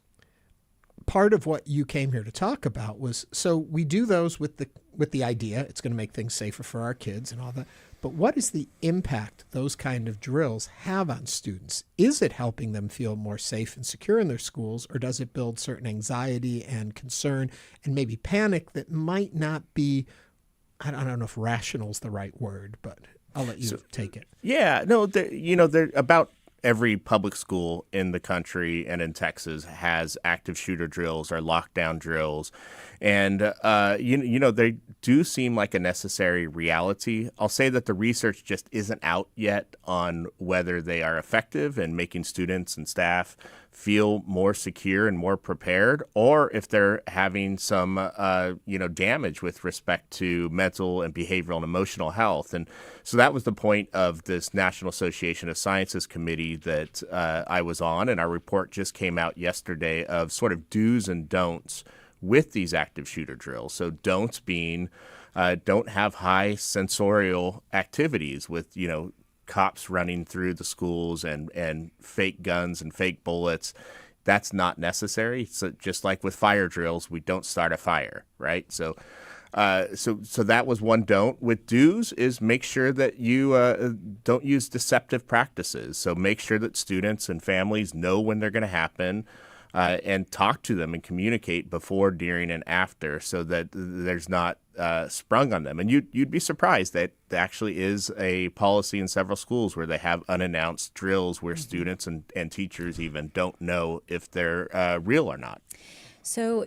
Part of what you came here to talk about was, so we do those with the idea it's going to make things safer for our kids and all that, but what is the impact those kind of drills have on students? Is it helping them feel more safe and secure in their schools, or does it build certain anxiety and concern and maybe panic that might not be, I don't know if rational is the right word, but I'll let you take it. Yeah, no, they're about every public school in the country and in Texas has active shooter drills or lockdown drills. And, they do seem like a necessary reality. I'll say that the research just isn't out yet on whether they are effective in making students and staff feel more secure and more prepared, or if they're having some, damage with respect to mental and behavioral and emotional health. And so that was the point of this National Association of Sciences committee that I was on, and our report just came out yesterday of sort of do's and don'ts with these active shooter drills. So don'ts being don't have high sensorial activities with, cops running through the schools and fake guns and fake bullets. That's not necessary. So just like with fire drills, we don't start a fire, right? So that was one don't. With do's is make sure that you don't use deceptive practices. So make sure that students and families know when they're going to happen. And talk to them and communicate before, during, and after, so that there's not sprung on them. And you'd be surprised that there actually is a policy in several schools where they have unannounced drills where students and teachers even don't know if they're real or not. So,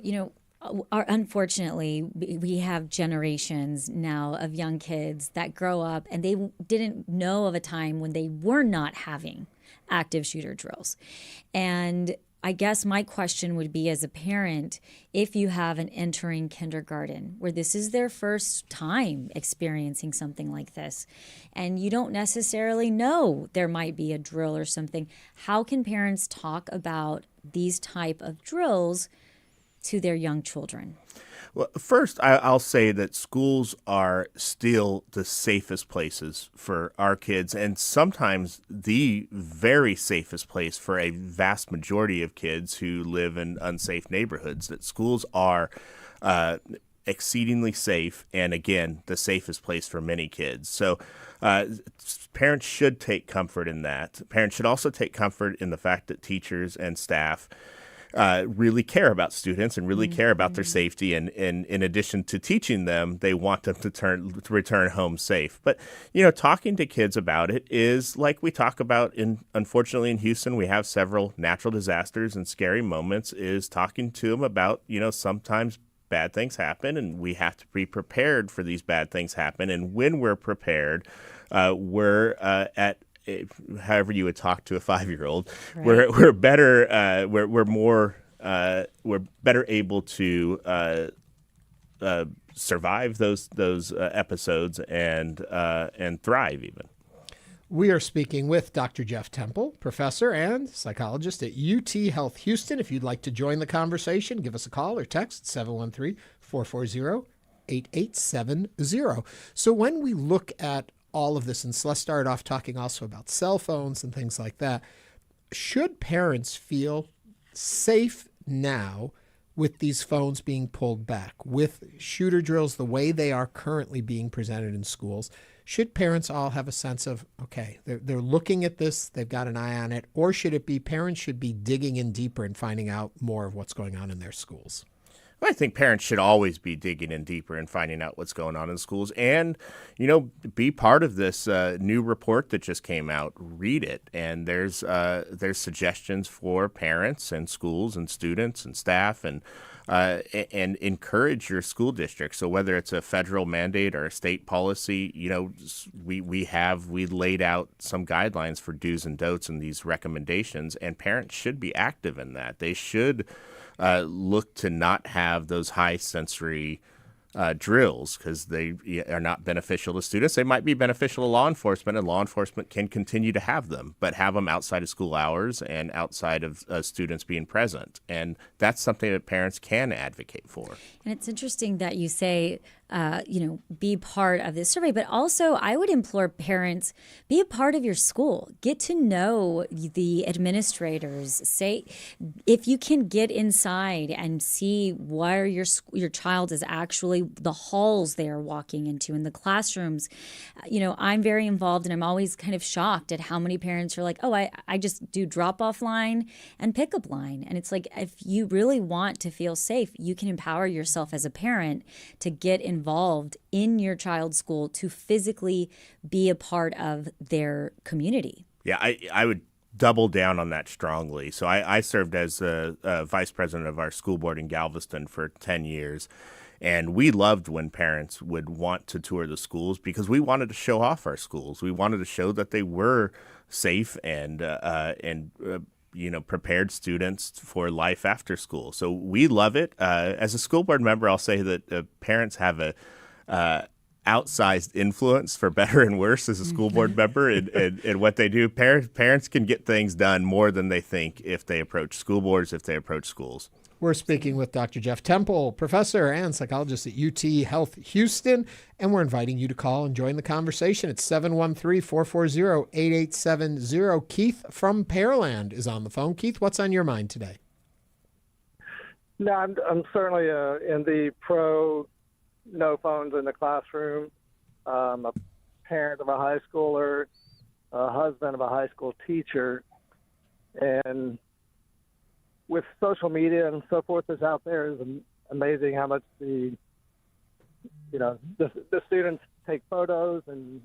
unfortunately, we have generations now of young kids that grow up and they didn't know of a time when they were not having active shooter drills. And I guess my question would be, as a parent, if you have an entering kindergarten where this is their first time experiencing something like this, and you don't necessarily know there might be a drill or something, how can parents talk about these type of drills to their young children? Well, first, I'll say that schools are still the safest places for our kids, and sometimes the very safest place for a vast majority of kids who live in unsafe neighborhoods. That schools are exceedingly safe, and again, the safest place for many kids. So parents should take comfort in that. Parents should also take comfort in the fact that teachers and staff really care about students and really care about their safety. And in addition to teaching them, they want them to return home safe. But, talking to kids about it is like we talk about unfortunately in Houston, we have several natural disasters and scary moments, is talking to them about, sometimes bad things happen and we have to be prepared for these bad things happen. And when we're prepared, we're at however you would talk to a 5-year-old, right. we're better, we're better able to survive those episodes and thrive even. We are speaking with Dr. Jeff Temple, professor and psychologist at UTHealth Houston. If you'd like to join the conversation, give us a call or text 713-440-8870. So when we look at all of this, and Celeste started off talking also about cell phones and things like that, should parents feel safe now with these phones being pulled back, with shooter drills the way they are currently being presented in schools? Should parents all have a sense of, okay, they're looking at this, they've got an eye on it, or should it be parents should be digging in deeper and finding out more of what's going on in their schools? Well, I think parents should always be digging in deeper and finding out what's going on in schools and, be part of this new report that just came out. Read it. And there's suggestions for parents and schools and students and staff and encourage your school district. So whether it's a federal mandate or a state policy, we laid out some guidelines for do's and don'ts in these recommendations, and parents should be active in that. They should look to not have those high sensory drills because they are not beneficial to students. They might be beneficial to law enforcement, and law enforcement can continue to have them, but have them outside of school hours and outside of students being present. And that's something that parents can advocate for. And it's interesting that you say, be part of this survey, but also I would implore parents, be a part of your school. Get to know the administrators. Say, if you can get inside and see where your child is actually, the halls they are walking into in the classrooms. I'm very involved, and I'm always kind of shocked at how many parents are like, oh, I just do drop-off line and pickup line. And it's like, if you really want to feel safe, you can empower yourself as a parent to get involved in your child's school, to physically be a part of their community. Yeah, I would double down on that strongly. So I served as a vice president of our school board in Galveston for 10 years. And we loved when parents would want to tour the schools because we wanted to show off our schools. We wanted to show that they were safe and prepared students for life after school. So we love it. As a school board member, I'll say that parents have a outsized influence, for better and worse, as a school board member in what they do. Parents can get things done more than they think if they approach school boards, if they approach schools. We're speaking with Dr. Jeff Temple, professor and psychologist at UTHealth Houston, and we're inviting you to call and join the conversation. It's 713-440-8870. Keith from Pearland is on the phone. Keith, what's on your mind today? No, I'm certainly in the pro no phones in the classroom. I'm a parent of a high schooler, a husband of a high school teacher, and with social media and so forth that's out there, is amazing how much the students take photos and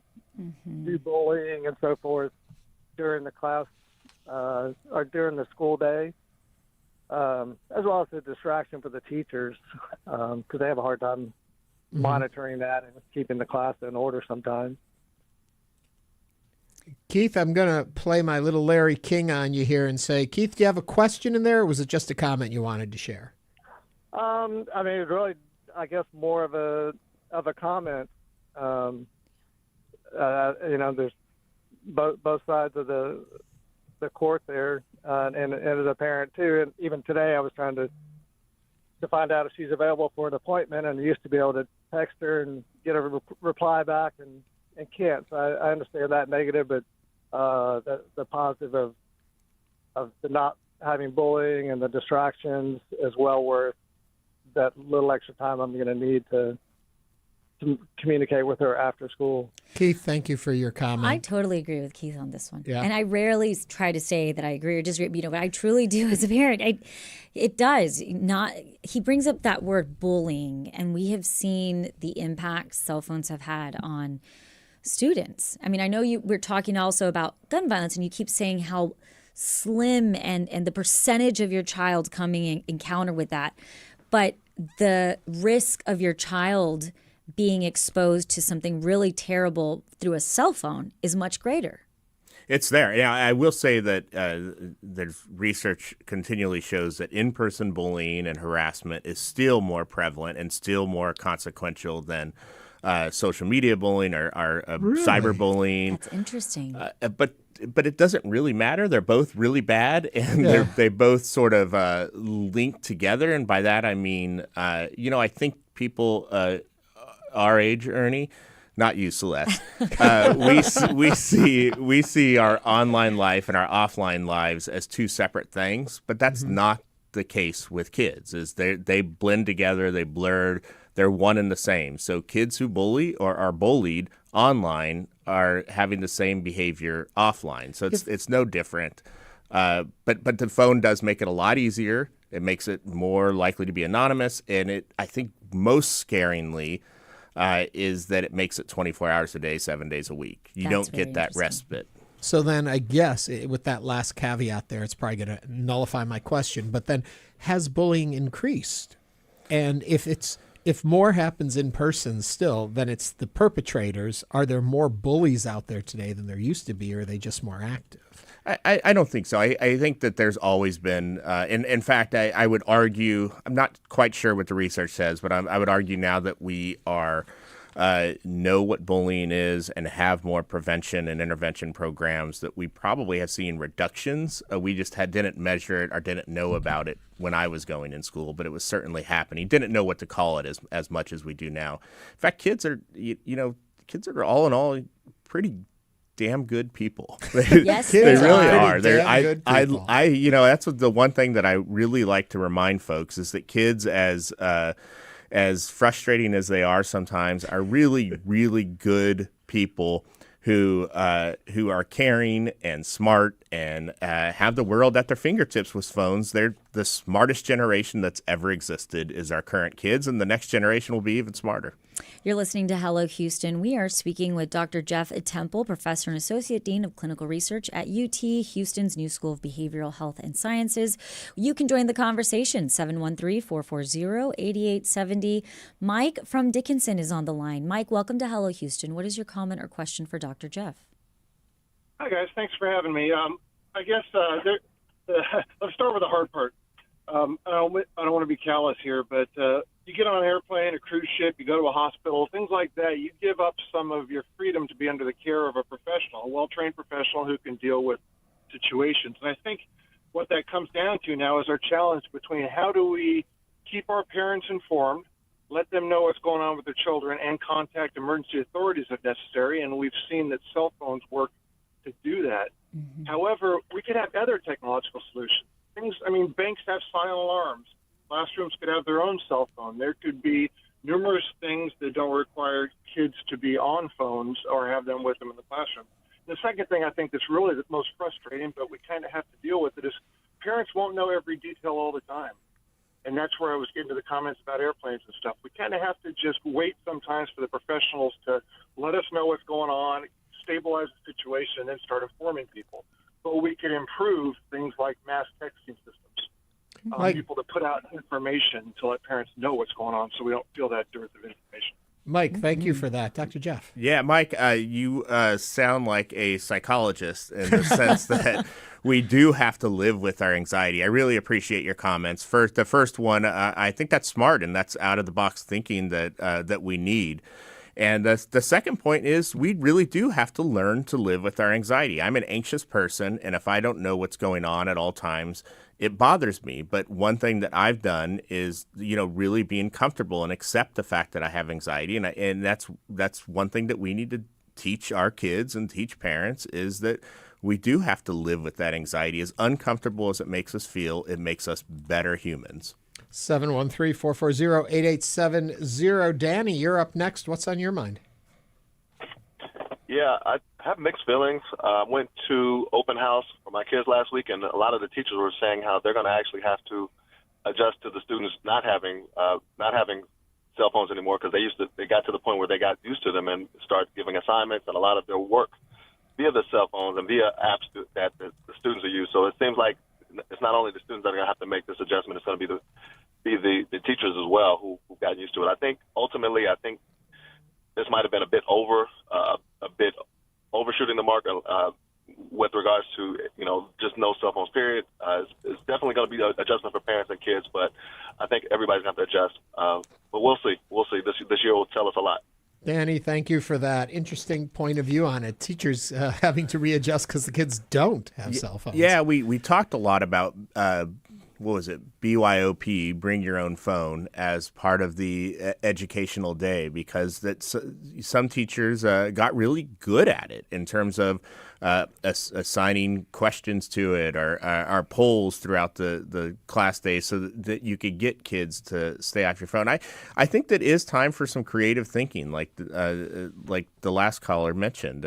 do bullying and so forth during the class or during the school day, as well as the distraction for the teachers because they have a hard time monitoring that and keeping the class in order sometimes. Keith, I'm going to play my little Larry King on you here and say, Keith, do you have a question in there, or was it just a comment you wanted to share? It's really, I guess, more of a comment. There's both sides of the court there, and as a parent too. And even today, I was trying to find out if she's available for an appointment, and I used to be able to text her and get a reply back, and can't. So I understand that negative, but the positive of the not having bullying and the distractions is well worth that little extra time I'm going to need to communicate with her after school. Keith, thank you for your comment. I totally agree with Keith on this one. Yeah. And I rarely try to say that I agree or disagree, but I truly do as a parent. It does not. He brings up that word bullying, and we have seen the impact cell phones have had on students. I mean, I know we're talking also about gun violence, and you keep saying how slim and the percentage of your child coming in encounter with that. But the risk of your child being exposed to something really terrible through a cell phone is much greater. It's there. Yeah, I will say that there's research continually shows that in-person bullying and harassment is still more prevalent and still more consequential than social media bullying or Really? cyberbullying. That's interesting. But it doesn't really matter. They're both really bad, and they both sort of link together. And by that I mean, I think people our age, Ernie, not you, Celeste. We see our online life and our offline lives as two separate things, but that's not the case with kids. Is they blend together, they blur. They're one and the same. So kids who bully or are bullied online are having the same behavior offline. So it's no different. But the phone does make it a lot easier. It makes it more likely to be anonymous. And I think most scaringly is that it makes it 24 hours a day, 7 days a week. You don't get that respite. So then I guess with that last caveat there, it's probably going to nullify my question. But then has bullying increased? And if more happens in person still, then it's the perpetrators. Are there more bullies out there today than there used to be, or are they just more active? I don't think so. I think that there's always been, in fact, I would argue, I'm not quite sure what the research says, but I would argue now that we know what bullying is and have more prevention and intervention programs, that we probably have seen reductions. We just didn't measure it or didn't know about it when I was going in school, but it was certainly happening. Didn't know what to call it as much as we do now. In fact, kids are all in all pretty damn good people. Yes, they really are. That's the one thing that I really like to remind folks is that kids, as frustrating as they are sometimes, are really, really good people who are caring and smart and have the world at their fingertips with phones. They're the smartest generation that's ever existed is our current kids, and the next generation will be even smarter. You're listening to Hello Houston. We are speaking with Dr. Jeff Temple, Professor and Associate Dean of Clinical Research at UT Houston's New School of Behavioral Health and Sciences. You can join the conversation, 713-440-8870. Mike from Dickinson is on the line. Mike, welcome to Hello Houston. What is your comment or question for Dr. Jeff? Hi, guys. Thanks for having me. I guess let's start with the hard part. I don't want to be callous here, but you get on an airplane, a cruise ship, you go to a hospital, things like that. You give up some of your freedom to be under the care of a professional, a well-trained professional who can deal with situations. And I think what that comes down to now is our challenge between how do we keep our parents informed, let them know what's going on with their children, and contact emergency authorities if necessary. And we've seen that cell phones work to do that. Mm-hmm. However, we could have other technological solutions. Banks have silent alarms. Classrooms could have their own cell phone. There could be numerous things that don't require kids to be on phones or have them with them in the classroom. The second thing I think that's really the most frustrating, but we kind of have to deal with it, is parents won't know every detail all the time. And that's where I was getting to the comments about airplanes and stuff. We kind of have to just wait sometimes for the professionals to let us know what's going on, stabilize the situation, and then start informing people. But we can improve things like mass texting systems. People to put out information to let parents know what's going on so we don't feel that dearth of information. Mike, thank you for that. Dr. Jeff. Yeah, Mike, you sound like a psychologist in the sense that we do have to live with our anxiety. I really appreciate your comments. The first one, I think that's smart, and that's out-of-the-box thinking that we need. And the second point is we really do have to learn to live with our anxiety. I'm an anxious person, and if I don't know what's going on at all times, it bothers me. But one thing that I've done is, really being comfortable and accept the fact that I have anxiety. And that's one thing that we need to teach our kids and teach parents, is that we do have to live with that anxiety. As uncomfortable as it makes us feel, it makes us better humans. 713-440-8870. Danny, you're up next. What's on your mind? Yeah, I have mixed feelings. I went to open house for my kids last week, and a lot of the teachers were saying how they're going to actually have to adjust to the students not having cell phones anymore, because they got to the point where they got used to them and started giving assignments and a lot of their work via the cell phones and via apps that the students are using. So it seems like it's not only the students that are going to have to make this adjustment; it's going to be the teachers as well who've gotten used to it. I think ultimately, this might have been a bit overshooting the mark with regards to just no cell phones. Period. It's definitely going to be an adjustment for parents and kids, but I think everybody's going to have to adjust. But we'll see. This year will tell us a lot. Danny, thank you for that interesting point of view on it. Teachers having to readjust because the kids don't have cell phones. Yeah, we talked a lot about BYOP, bring your own phone, as part of the educational day, because some teachers got really good at it in terms of assigning questions to it or our polls throughout the class day so that you could get kids to stay off your phone. I think that is time for some creative thinking, like the last caller mentioned,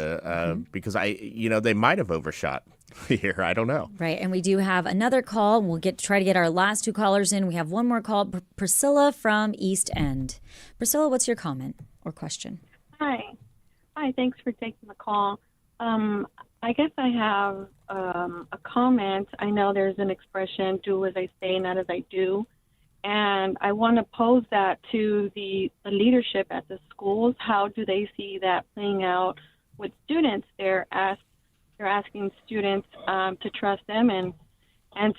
because they might have overshot here. I don't know. Right. And we do have another call. We'll try to get our last two callers in. We have one more call. Priscilla from East End. Priscilla, what's your comment or question? Hi. Thanks for taking the call. I guess I have a comment. I know there's an expression, do as I say, not as I do. And I want to pose that to the leadership at the schools. How do they see that playing out with students? They're asking students to trust them and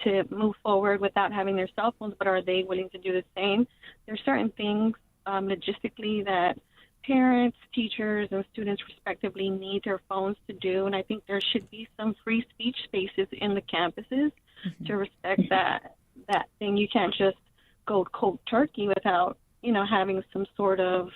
to move forward without having their cell phones, but are they willing to do the same? There's certain things logistically that parents, teachers, and students respectively need their phones to do, and I think there should be some free speech spaces in the campuses to respect that thing. You can't just go cold turkey without, having some sort of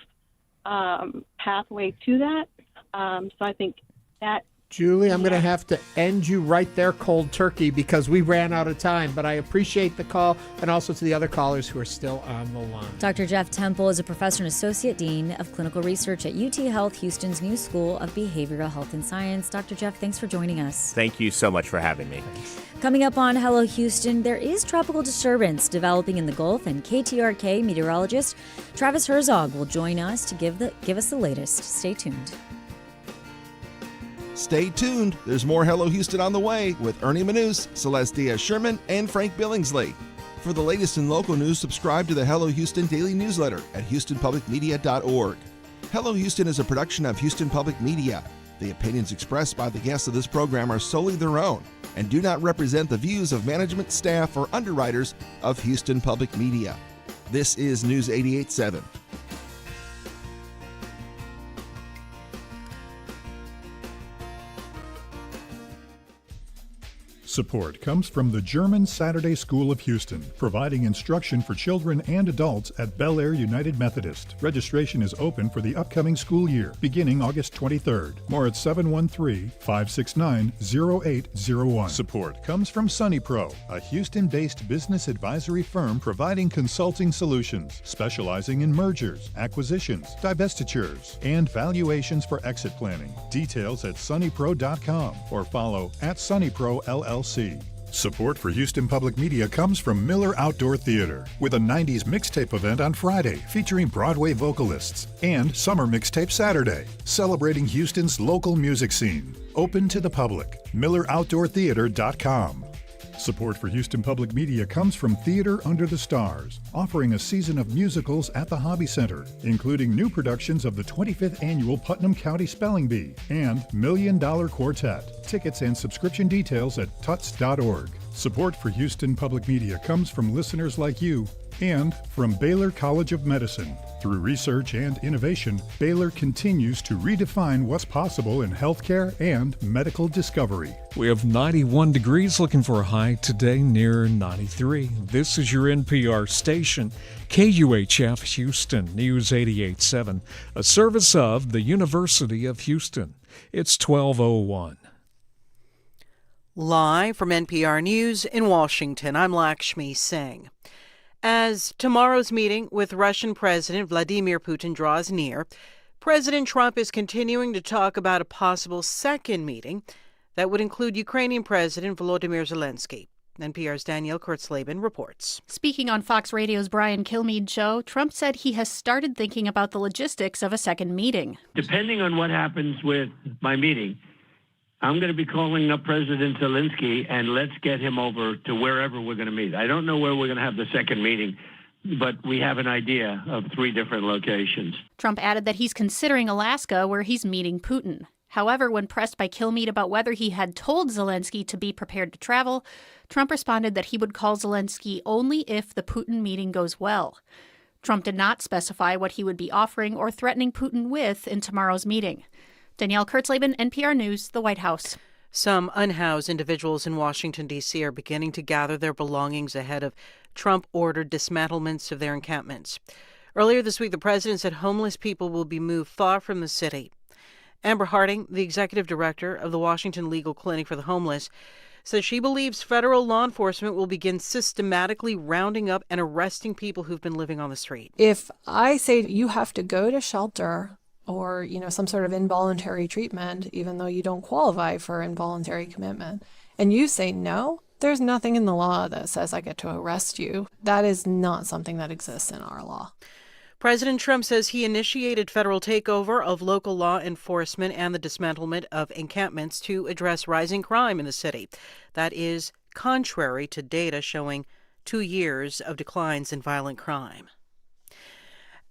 pathway to that. So I think that Julie, I'm going to have to end you right there cold turkey because we ran out of time, but I appreciate the call, and also to the other callers who are still on the line. Dr. Jeff Temple is a professor and associate dean of clinical research at UTHealth, Houston's new School of Behavioral Health and Science. Dr. Jeff, thanks for joining us. Thank you so much for having me. Coming up on Hello Houston, there is tropical disturbance developing in the Gulf, and KTRK meteorologist Travis Herzog will join us to give us the latest. Stay tuned. Stay tuned. There's more Hello Houston on the way with Ernie Manous, Celeste Diaz-Sherman, and Frank Billingsley. For the latest in local news, subscribe to the Hello Houston daily newsletter at houstonpublicmedia.org. Hello Houston is a production of Houston Public Media. The opinions expressed by the guests of this program are solely their own and do not represent the views of management, staff, or underwriters of Houston Public Media. This is News 88.7. Support comes from the German Saturday School of Houston, providing instruction for children and adults at Bel Air United Methodist. Registration is open for the upcoming school year, beginning August 23rd. More at 713-569-0801. Support comes from SunnyPro, a Houston-based business advisory firm providing consulting solutions, specializing in mergers, acquisitions, divestitures, and valuations for exit planning. Details at sunnypro.com or follow at SunnyPro LLC. Support for Houston Public Media comes from Miller Outdoor Theater with a 90s mixtape event on Friday featuring Broadway vocalists and Summer Mixtape Saturday, celebrating Houston's local music scene. Open to the public. MillerOutdoorTheater.com. Support for Houston Public Media comes from Theater Under the Stars, offering a season of musicals at the Hobby Center, including new productions of the 25th Annual Putnam County Spelling Bee and $1 Million Quartet. Tickets and subscription details at tuts.org. Support for Houston Public Media comes from listeners like you and from Baylor College of Medicine. Through research and innovation, Baylor continues to redefine what's possible in healthcare and medical discovery. We have 91 degrees, looking for a high today near 93. This is your NPR station, KUHF Houston, News 88.7, a service of the University of Houston. It's 12:01. Live from NPR News in Washington, I'm Lakshmi Singh. As tomorrow's meeting with Russian President Vladimir Putin draws near, President Trump is continuing to talk about a possible second meeting that would include Ukrainian President Volodymyr Zelensky. NPR's Danielle Kurtzleben reports. Speaking on Fox Radio's Brian Kilmeade show, Trump said he has started thinking about the logistics of a second meeting. Depending on what happens with my meeting, I'm going to be calling up President Zelensky, and let's get him over to wherever we're going to meet. I don't know where we're going to have the second meeting, but we have an idea of 3 different locations. Trump added that he's considering Alaska, where he's meeting Putin. However, when pressed by Kilmeade about whether he had told Zelensky to be prepared to travel, Trump responded that he would call Zelensky only if the Putin meeting goes well. Trump did not specify what he would be offering or threatening Putin with in tomorrow's meeting. Danielle Kurtzleben, NPR News, the White House. Some unhoused individuals in Washington, D.C. are beginning to gather their belongings ahead of Trump-ordered dismantlements of their encampments. Earlier this week, the president said homeless people will be moved far from the city. Amber Harding, the executive director of the Washington Legal Clinic for the Homeless, says she believes federal law enforcement will begin systematically rounding up and arresting people who've been living on the street. If I say you have to go to shelter or, some sort of involuntary treatment, even though you don't qualify for involuntary commitment, and you say no, there's nothing in the law that says I get to arrest you. That is not something that exists in our law. President Trump says he initiated federal takeover of local law enforcement and the dismantlement of encampments to address rising crime in the city. That is contrary to data showing 2 years of declines in violent crime.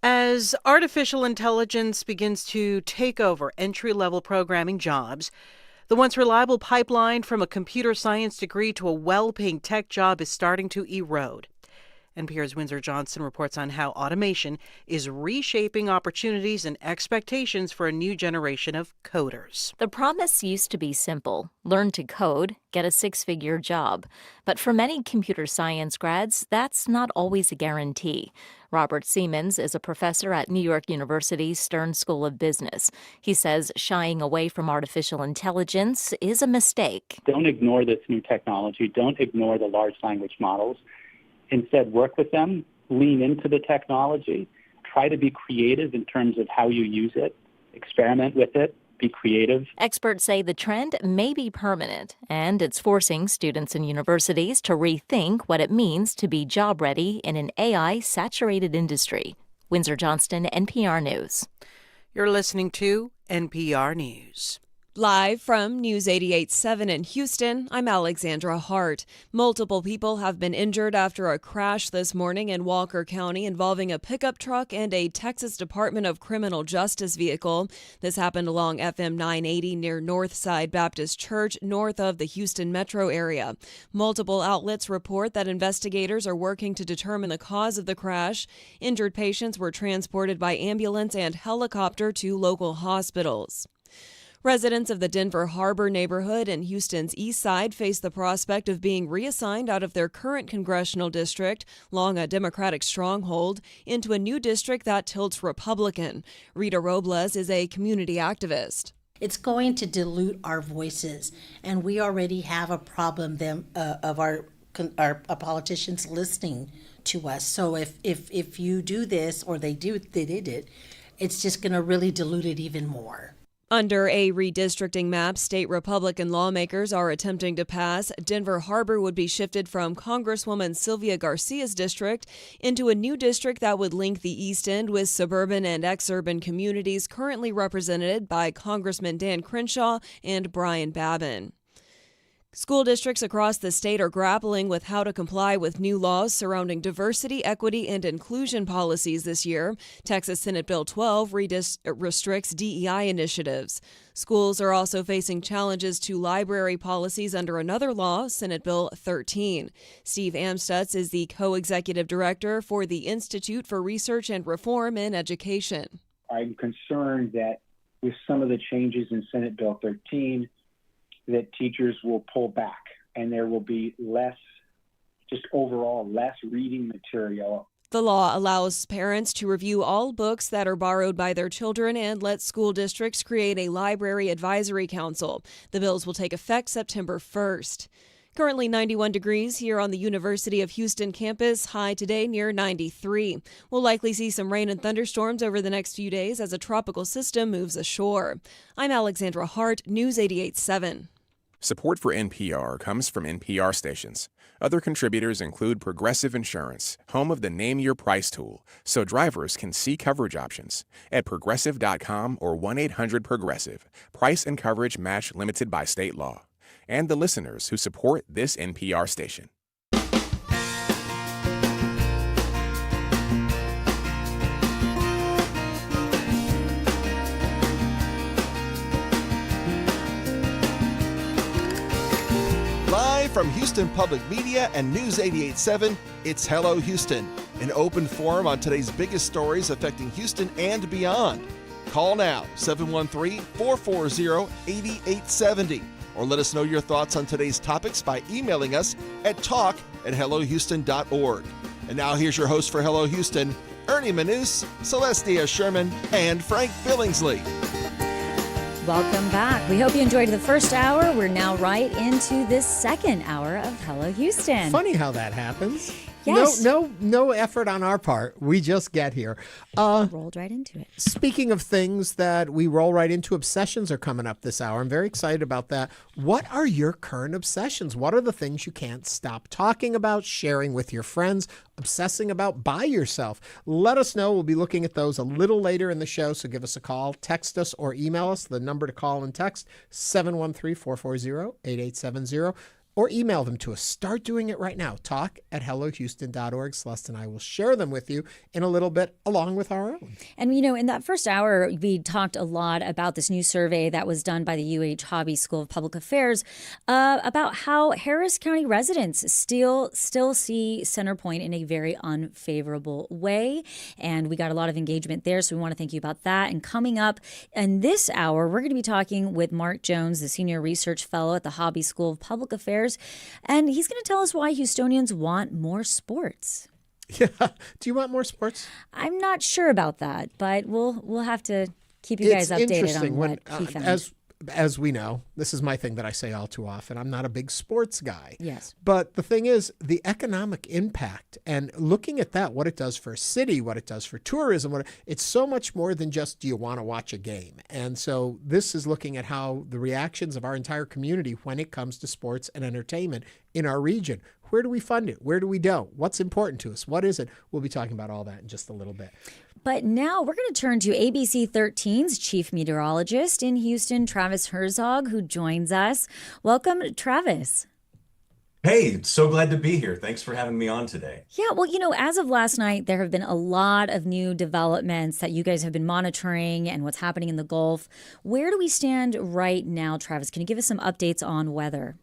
As artificial intelligence begins to take over entry-level programming jobs, the once reliable pipeline from a computer science degree to a well-paying tech job is starting to erode. NPR's Windsor Johnston reports on how automation is reshaping opportunities and expectations for a new generation of coders. The promise used to be simple: learn to code, get a six-figure job. But for many computer science grads, that's not always a guarantee. Robert Siemens is a professor at New York University's Stern School of Business. He says shying away from artificial intelligence is a mistake. Don't ignore this new technology. Don't ignore the large language models. Instead, work with them, lean into the technology, try to be creative in terms of how you use it, experiment with it, be creative. Experts say the trend may be permanent, and it's forcing students and universities to rethink what it means to be job-ready in an AI-saturated industry. Windsor Johnston, NPR News. You're listening to NPR News. Live from News 88.7 in Houston, I'm Alexandra Hart. Multiple people have been injured after a crash this morning in Walker County involving a pickup truck and a Texas Department of Criminal Justice vehicle. This happened along FM 980 near Northside Baptist Church, north of the Houston metro area. Multiple outlets report that investigators are working to determine the cause of the crash. Injured patients were transported by ambulance and helicopter to local hospitals. Residents of the Denver Harbor neighborhood in Houston's east side face the prospect of being reassigned out of their current congressional district, long a Democratic stronghold, into a new district that tilts Republican. Rita Robles is a community activist. It's going to dilute our voices, and we already have a problem of our politicians listening to us. So if you do this, or they did it, it's just going to really dilute it even more. Under a redistricting map state Republican lawmakers are attempting to pass, Denver Harbor would be shifted from Congresswoman Sylvia Garcia's district into a new district that would link the East End with suburban and exurban communities currently represented by Congressman Dan Crenshaw and Brian Babin. School districts across the state are grappling with how to comply with new laws surrounding diversity, equity, and inclusion policies this year. Texas Senate Bill 12 restricts DEI initiatives. Schools are also facing challenges to library policies under another law, Senate Bill 13. Steve Amstutz is the co-executive director for the Institute for Research and Reform in Education. I'm concerned that with some of the changes in Senate Bill 13, that teachers will pull back and there will be less reading material. The law allows parents to review all books that are borrowed by their children and lets school districts create a library advisory council. The bills will take effect September 1st. Currently 91 degrees here on the University of Houston campus, high today near 93. We'll likely see some rain and thunderstorms over the next few days as a tropical system moves ashore. I'm Alexandra Hart, News 88.7. Support for NPR comes from NPR stations. Other contributors include Progressive Insurance, home of the Name Your Price tool, so drivers can see coverage options at Progressive.com or 1-800-PROGRESSIVE. Price and coverage match limited by state law. And the listeners who support this NPR station. Live from Houston Public Media and News 88.7, it's Hello Houston, an open forum on today's biggest stories affecting Houston and beyond. Call now, 713-440-8870, or let us know your thoughts on today's topics by emailing us at talk@hellohouston.org. And now here's your host for Hello Houston, Ernie Manous, Celestia Sherman, and Frank Billingsley. Welcome back. We hope you enjoyed the first hour. We're now right into this second hour of Hello Houston. Funny how that happens. Yes. No effort on our part. We just get here. Rolled right into it. Speaking of things that we roll right into, obsessions are coming up this hour. I'm very excited about that. What are your current obsessions? What are the things you can't stop talking about, sharing with your friends, obsessing about by yourself? Let us know. We'll be looking at those a little later in the show, so give us a call, text us, or email us. The number to call and text, 713-440-8870. or email them to us. Start doing it right now. talk@hellohouston.org. Celeste and I will share them with you in a little bit along with our own. And, in that first hour, we talked a lot about this new survey that was done by the UH Hobby School of Public Affairs about how Harris County residents still see CenterPoint in a very unfavorable way. And we got a lot of engagement there, so we want to thank you about that. And coming up in this hour, we're going to be talking with Mark Jones, the Senior Research Fellow at the Hobby School of Public Affairs. And he's going to tell us why Houstonians want more sports. Yeah. Do you want more sports? I'm not sure about that, but we'll have to keep you guys updated on what he found. As we know, this is my thing that I say all too often. I'm not a big sports guy. Yes. But the thing is, the economic impact and looking at that, what it does for a city, what it does for tourism, it's so much more than just, do you want to watch a game? And so this is looking at how the reactions of our entire community when it comes to sports and entertainment in our region. Where do we fund it? Where do we go? What's important to us? What is it? We'll be talking about all that in just a little bit. But now we're going to turn to ABC 13's chief meteorologist in Houston, Travis Herzog, who joins us. Welcome, Travis. Hey, so glad to be here. Thanks for having me on today. Yeah, well, as of last night, there have been a lot of new developments that you guys have been monitoring and what's happening in the Gulf. Where do we stand right now, Travis? Can you give us some updates on weather?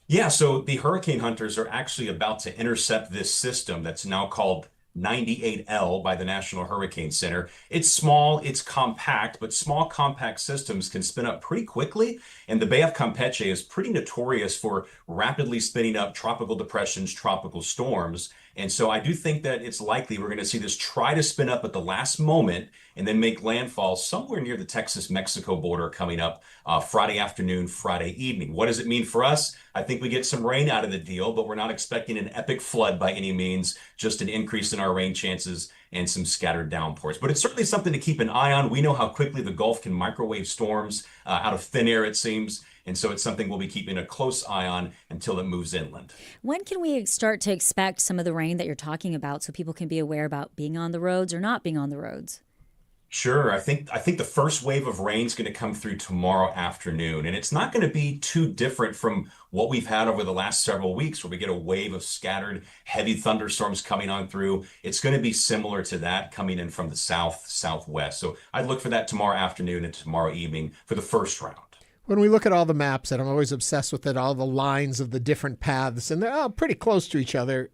Yeah, so the hurricane hunters are actually about to intercept this system that's now called 98L by the National Hurricane Center. It's small, it's compact, but small compact systems can spin up pretty quickly. And the Bay of Campeche is pretty notorious for rapidly spinning up tropical depressions, tropical storms. And so I do think that it's likely we're going to see this try to spin up at the last moment and then make landfall somewhere near the Texas-Mexico border coming up Friday afternoon, Friday evening. What does it mean for us? I think we get some rain out of the deal, but we're not expecting an epic flood by any means, just an increase in our rain chances and some scattered downpours. But it's certainly something to keep an eye on. We know how quickly the Gulf can microwave storms out of thin air, it seems. And so it's something we'll be keeping a close eye on until it moves inland. When can we start to expect some of the rain that you're talking about so people can be aware about being on the roads or not being on the roads? Sure. I think the first wave of rain is going to come through tomorrow afternoon, and it's not going to be too different from what we've had over the last several weeks where we get a wave of scattered heavy thunderstorms coming on through. It's going to be similar to that coming in from the southwest. So I'd look for that tomorrow afternoon and tomorrow evening for the first round. When we look at all the maps, and I'm always obsessed with it, all the lines of the different paths, and they're pretty close to each other,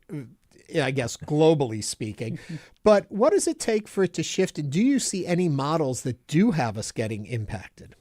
I guess, globally speaking. But what does it take for it to shift? And do you see any models that do have us getting impacted?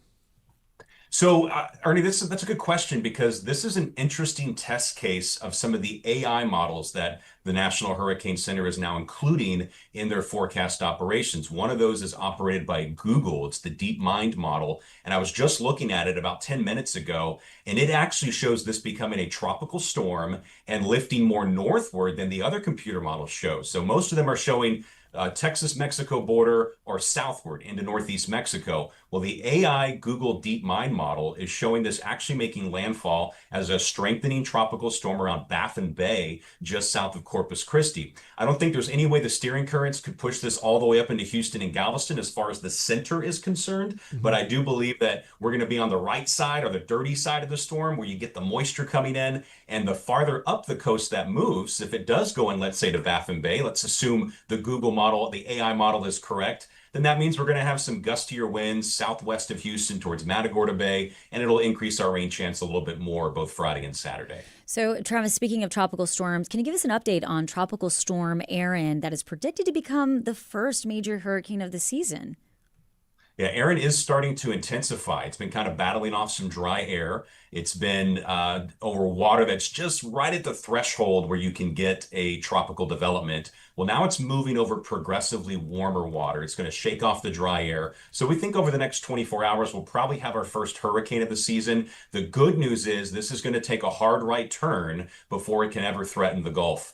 So, Ernie, that's a good question, because this is an interesting test case of some of the AI models that the National Hurricane Center is now including in their forecast operations. One of those is operated by Google. It's the DeepMind model. And I was just looking at it about 10 minutes ago, and it actually shows this becoming a tropical storm and lifting more northward than the other computer models show. So most of them are showing Texas-Mexico border or southward into northeast Mexico. Well, the AI Google DeepMind model is showing this actually making landfall as a strengthening tropical storm around Baffin Bay, just south of Corpus Christi. I don't think there's any way the steering currents could push this all the way up into Houston and Galveston as far as the center is concerned. But I do believe that we're going to be on the right side or the dirty side of the storm where you get the moisture coming in. And the farther up the coast that moves, if it does go in, let's say, to Baffin Bay, let's assume the Google model, the AI model is correct, then that means we're going to have some gustier winds southwest of Houston towards Matagorda Bay, and it'll increase our rain chance a little bit more both Friday and Saturday. So, Travis, speaking of tropical storms, can you give us an update on Tropical Storm Erin that is predicted to become the first major hurricane of the season? Yeah, Erin is starting to intensify. It's been kind of battling off some dry air. It's been over water that's just right at the threshold where you can get a tropical development. Well, now it's moving over progressively warmer water. It's going to shake off the dry air. So we think over the next 24 hours, we'll probably have our first hurricane of the season. The good news is this is going to take a hard right turn before it can ever threaten the Gulf.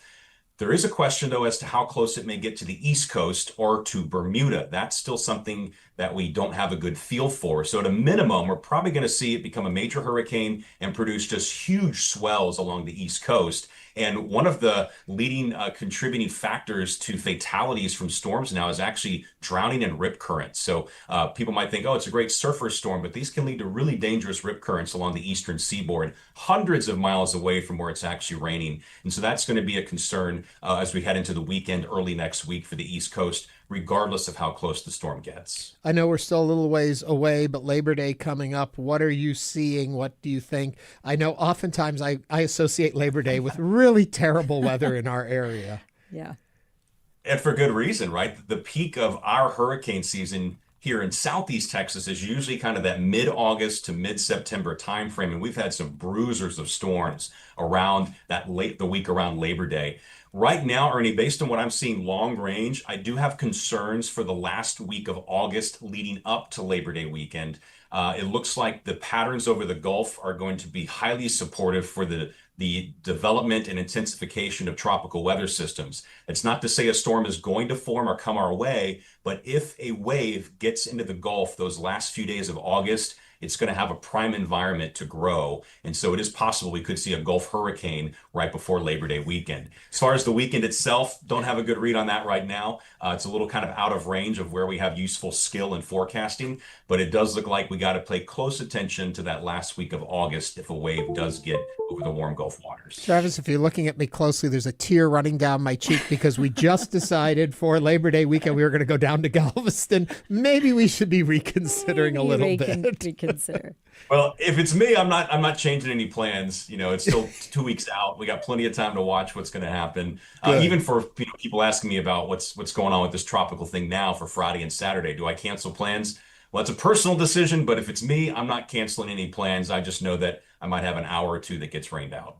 There is a question, though, as to how close it may get to the East Coast or to Bermuda. That's still something that we don't have a good feel for. So at a minimum, we're probably going to see it become a major hurricane and produce just huge swells along the East Coast. And one of the leading contributing factors to fatalities from storms now is actually drowning in rip currents. So people might think, oh, it's a great surfer storm, but these can lead to really dangerous rip currents along the eastern seaboard, hundreds of miles away from where it's actually raining. And so that's going to be a concern as we head into the weekend early next week for the East Coast, regardless of how close the storm gets. I know we're still a little ways away, but Labor Day coming up. What are you seeing? What do you think? I know oftentimes I associate Labor Day with really terrible weather in our area. Yeah. And for good reason, right? The peak of our hurricane season here in Southeast Texas is usually kind of that mid-August to mid-September timeframe. And we've had some bruisers of storms around the week around Labor Day. Right now, Ernie, based on what I'm seeing long range, I do have concerns for the last week of August leading up to Labor Day weekend. It looks like the patterns over the Gulf are going to be highly supportive for the development and intensification of tropical weather systems. It's not to say a storm is going to form or come our way, but if a wave gets into the Gulf those last few days of August, it's going to have a prime environment to grow. And so it is possible we could see a Gulf hurricane right before Labor Day weekend. As far as the weekend itself, don't have a good read on that right now. It's a little kind of out of range of where we have useful skill in forecasting, but it does look like we got to pay close attention to that last week of August if a wave does get over the warm Gulf waters. Travis, if you're looking at me closely, there's a tear running down my cheek because we just decided for Labor Day weekend we were going to go down to Galveston. Maybe we should be reconsidering a little bit. Reconsider. Well, if it's me, I'm not changing any plans. You know, it's still 2 weeks out. We got plenty of time to watch what's going to happen. Even for people asking me about what's going on with this tropical thing now for Friday and Saturday. Do I cancel plans? Well, it's a personal decision, but if it's me, I'm not canceling any plans. I just know that I might have an hour or two that gets rained out.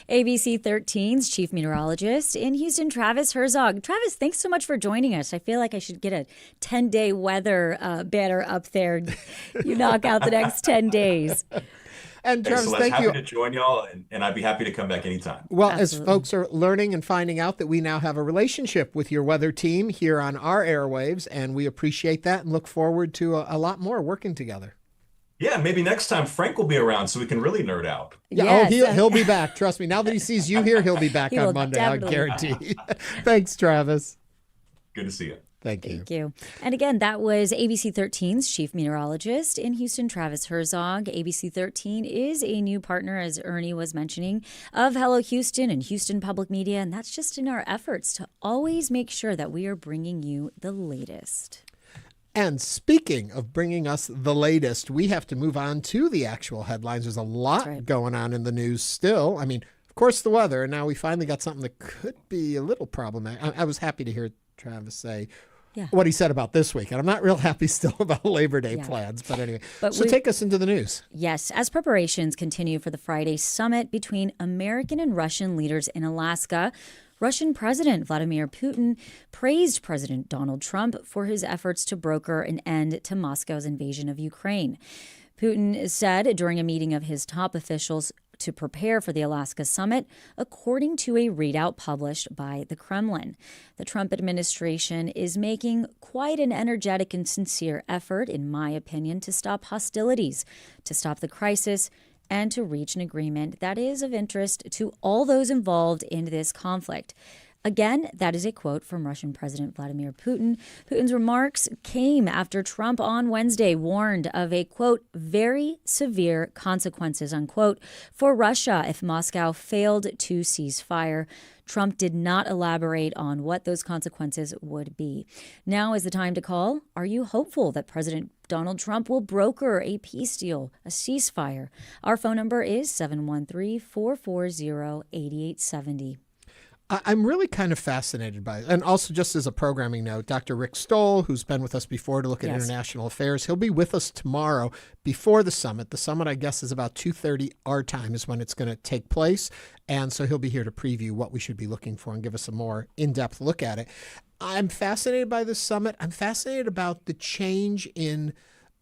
ABC 13's chief meteorologist in Houston, Travis Herzog. Travis, thanks so much for joining us. I feel like I should get a 10-day weather banner up there. You knock out the next 10 days. And Travis, Celeste, thank you. Happy to join y'all, and I'd be happy to come back anytime. Well, as folks are learning and finding out that we now have a relationship with your weather team here on our airwaves, and we appreciate that and look forward to a lot more working together. Yeah, maybe next time Frank will be around so we can really nerd out. Yeah, Yes. he'll be back. Trust me. Now that he sees you here, he'll be back He on will Monday. I definitely guarantee. Thanks, Travis. Good to see you. Thank you. Thank you. And again, that was ABC 13's chief meteorologist in Houston, Travis Herzog. ABC 13 is a new partner, as Ernie was mentioning, of Hello Houston and Houston Public Media. And that's just in our efforts to always make sure that we are bringing you the latest. And speaking of bringing us the latest, we have to move on to the actual headlines. There's a lot going on in the news still. I mean, of course, the weather. And now we finally got something that could be a little problematic. I was happy to hear Travis say what he said about this week. And I'm not real happy still about Labor Day plans. But anyway, so take us into the news. Yes, as preparations continue for the Friday summit between American and Russian leaders in Alaska, Russian President Vladimir Putin praised President Donald Trump for his efforts to broker an end to Moscow's invasion of Ukraine. Putin said during a meeting of his top officials to prepare for the Alaska summit, according to a readout published by the Kremlin. The Trump administration is making quite an energetic and sincere effort, in my opinion, to stop hostilities, to stop the crisis, and to reach an agreement that is of interest to all those involved in this conflict. Again, that is a quote from Russian President Vladimir Putin. Putin's remarks came after Trump on Wednesday warned of a, quote, very severe consequences, unquote, for Russia if Moscow failed to cease fire. Trump did not elaborate on what those consequences would be. Now is the time to call. Are you hopeful that President Donald Trump will broker a peace deal, a ceasefire? Our phone number is 713-440-8870. I'm really kind of fascinated by it. And also, just as a programming note, Dr. Rick Stoll, who's been with us before to look at international affairs, he'll be with us tomorrow before the summit. The summit, I guess, is about 2:30 our time is when it's going to take place. And so he'll be here to preview what we should be looking for and give us a more in-depth look at it. I'm fascinated by this summit. I'm fascinated about the change in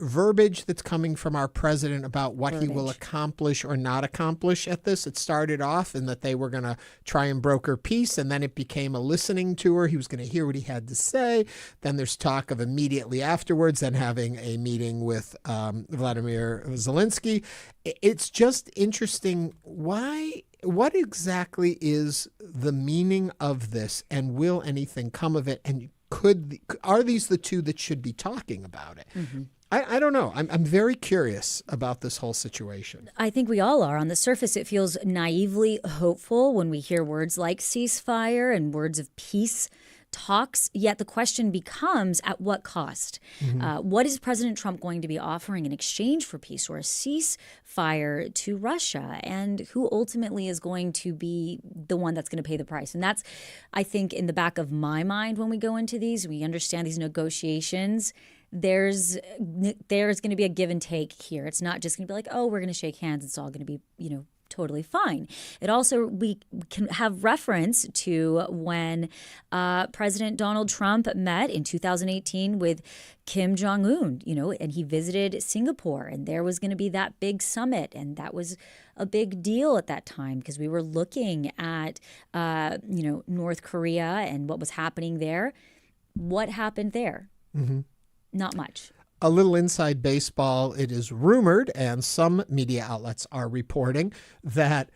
verbiage that's coming from our president about what he will accomplish or not accomplish at this. It started off in that they were going to try and broker peace, and then it became a listening tour. He was going to hear what he had to say. Then there's talk of immediately afterwards then having a meeting with Vladimir Zelensky. It's just interesting. Why What exactly is the meaning of this, and will anything come of it? And are these the two that should be talking about it? Mm-hmm. I don't know. I'm very curious about this whole situation. I think we all are. On the surface, it feels naively hopeful when we hear words like ceasefire and words of peace talks. Yet the question becomes, at what cost? Mm-hmm. What is President Trump going to be offering in exchange for peace or a ceasefire to Russia? And who ultimately is going to be the one that's going to pay the price? And that's, I think, in the back of my mind when we go into these. We understand these negotiations. There's going to be a give and take here. It's not just going to be like, oh, we're going to shake hands. It's all going to be, totally fine. It also, we can have reference to when President Donald Trump met in 2018 with Kim Jong-un, and he visited Singapore, and there was going to be that big summit, and that was a big deal at that time because we were looking at, North Korea and what was happening there. What happened there? Mm-hmm. Not much. A little inside baseball, it is rumored, and some media outlets are reporting, that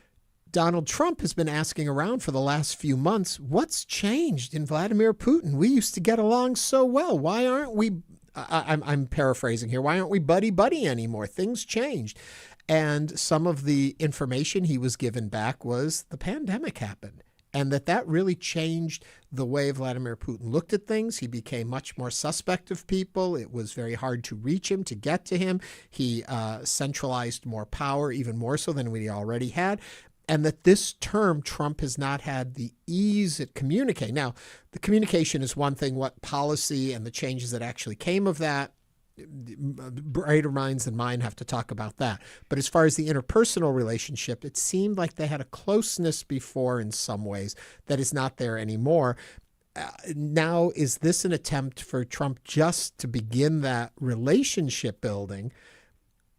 Donald Trump has been asking around for the last few months, what's changed in Vladimir Putin? We used to get along so well. Why aren't we, I'm paraphrasing here, why aren't we buddy-buddy anymore? Things changed. And some of the information he was given back was the pandemic happened. And that really changed the way Vladimir Putin looked at things. He became much more suspect of people. It was very hard to reach him, to get to him. He centralized more power, even more so than we already had. And that this term, Trump has not had the ease at communicating. Now, the communication is one thing. What policy and the changes that actually came of that, brighter minds than mine have to talk about that. But as far as the interpersonal relationship, it seemed like they had a closeness before in some ways that is not there anymore. Now, is this an attempt for Trump just to begin that relationship building,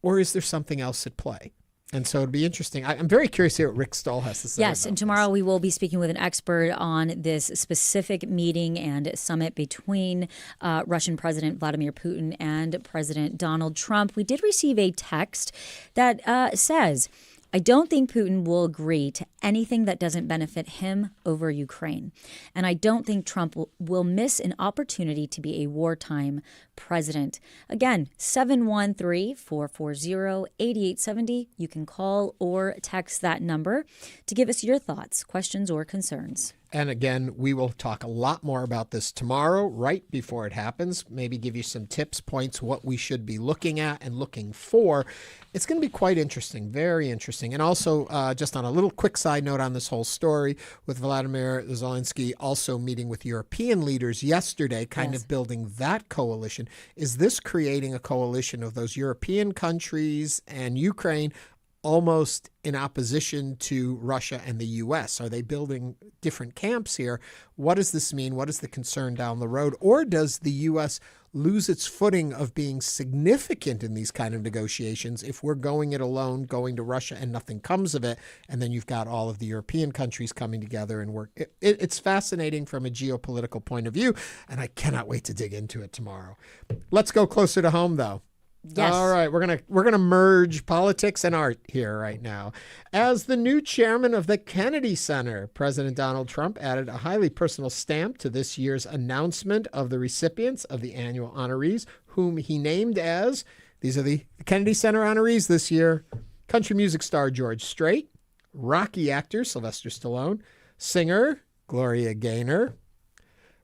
or is there something else at play? And so it'd be interesting. I'm very curious to hear what Rick Stoll has to say. Yes, and tomorrow we will be speaking with an expert on this specific meeting and summit between Russian President Vladimir Putin and President Donald Trump. We did receive a text that says, I don't think Putin will agree to anything that doesn't benefit him over Ukraine. And I don't think Trump will miss an opportunity to be a wartime president. Again, 713-440-8870. You can call or text that number to give us your thoughts, questions, or concerns. And again, we will talk a lot more about this tomorrow, right before it happens. Maybe give you some tips, points, what we should be looking at and looking for. It's going to be quite interesting, very interesting. And also, just on a little quick side note on this whole story, with Vladimir Zelensky also meeting with European leaders yesterday, kind of building that coalition. Is this creating a coalition of those European countries and Ukraine almost in opposition to Russia and the U.S.? Are they building different camps here? What does this mean? What is the concern down the road? Or does the U.S. lose its footing of being significant in these kind of negotiations if we're going it alone, going to Russia, and nothing comes of it, and then you've got all of the European countries coming together and work? It's fascinating from a geopolitical point of view, and I cannot wait to dig into it tomorrow. Let's go closer to home, though. Yes. All right, we're gonna merge politics and art here right now. As the new chairman of the Kennedy Center, President Donald Trump added a highly personal stamp to this year's announcement of the recipients of the annual honorees, whom he named as, these are the Kennedy Center honorees this year: country music star George Strait, Rocky actor Sylvester Stallone, singer Gloria Gaynor,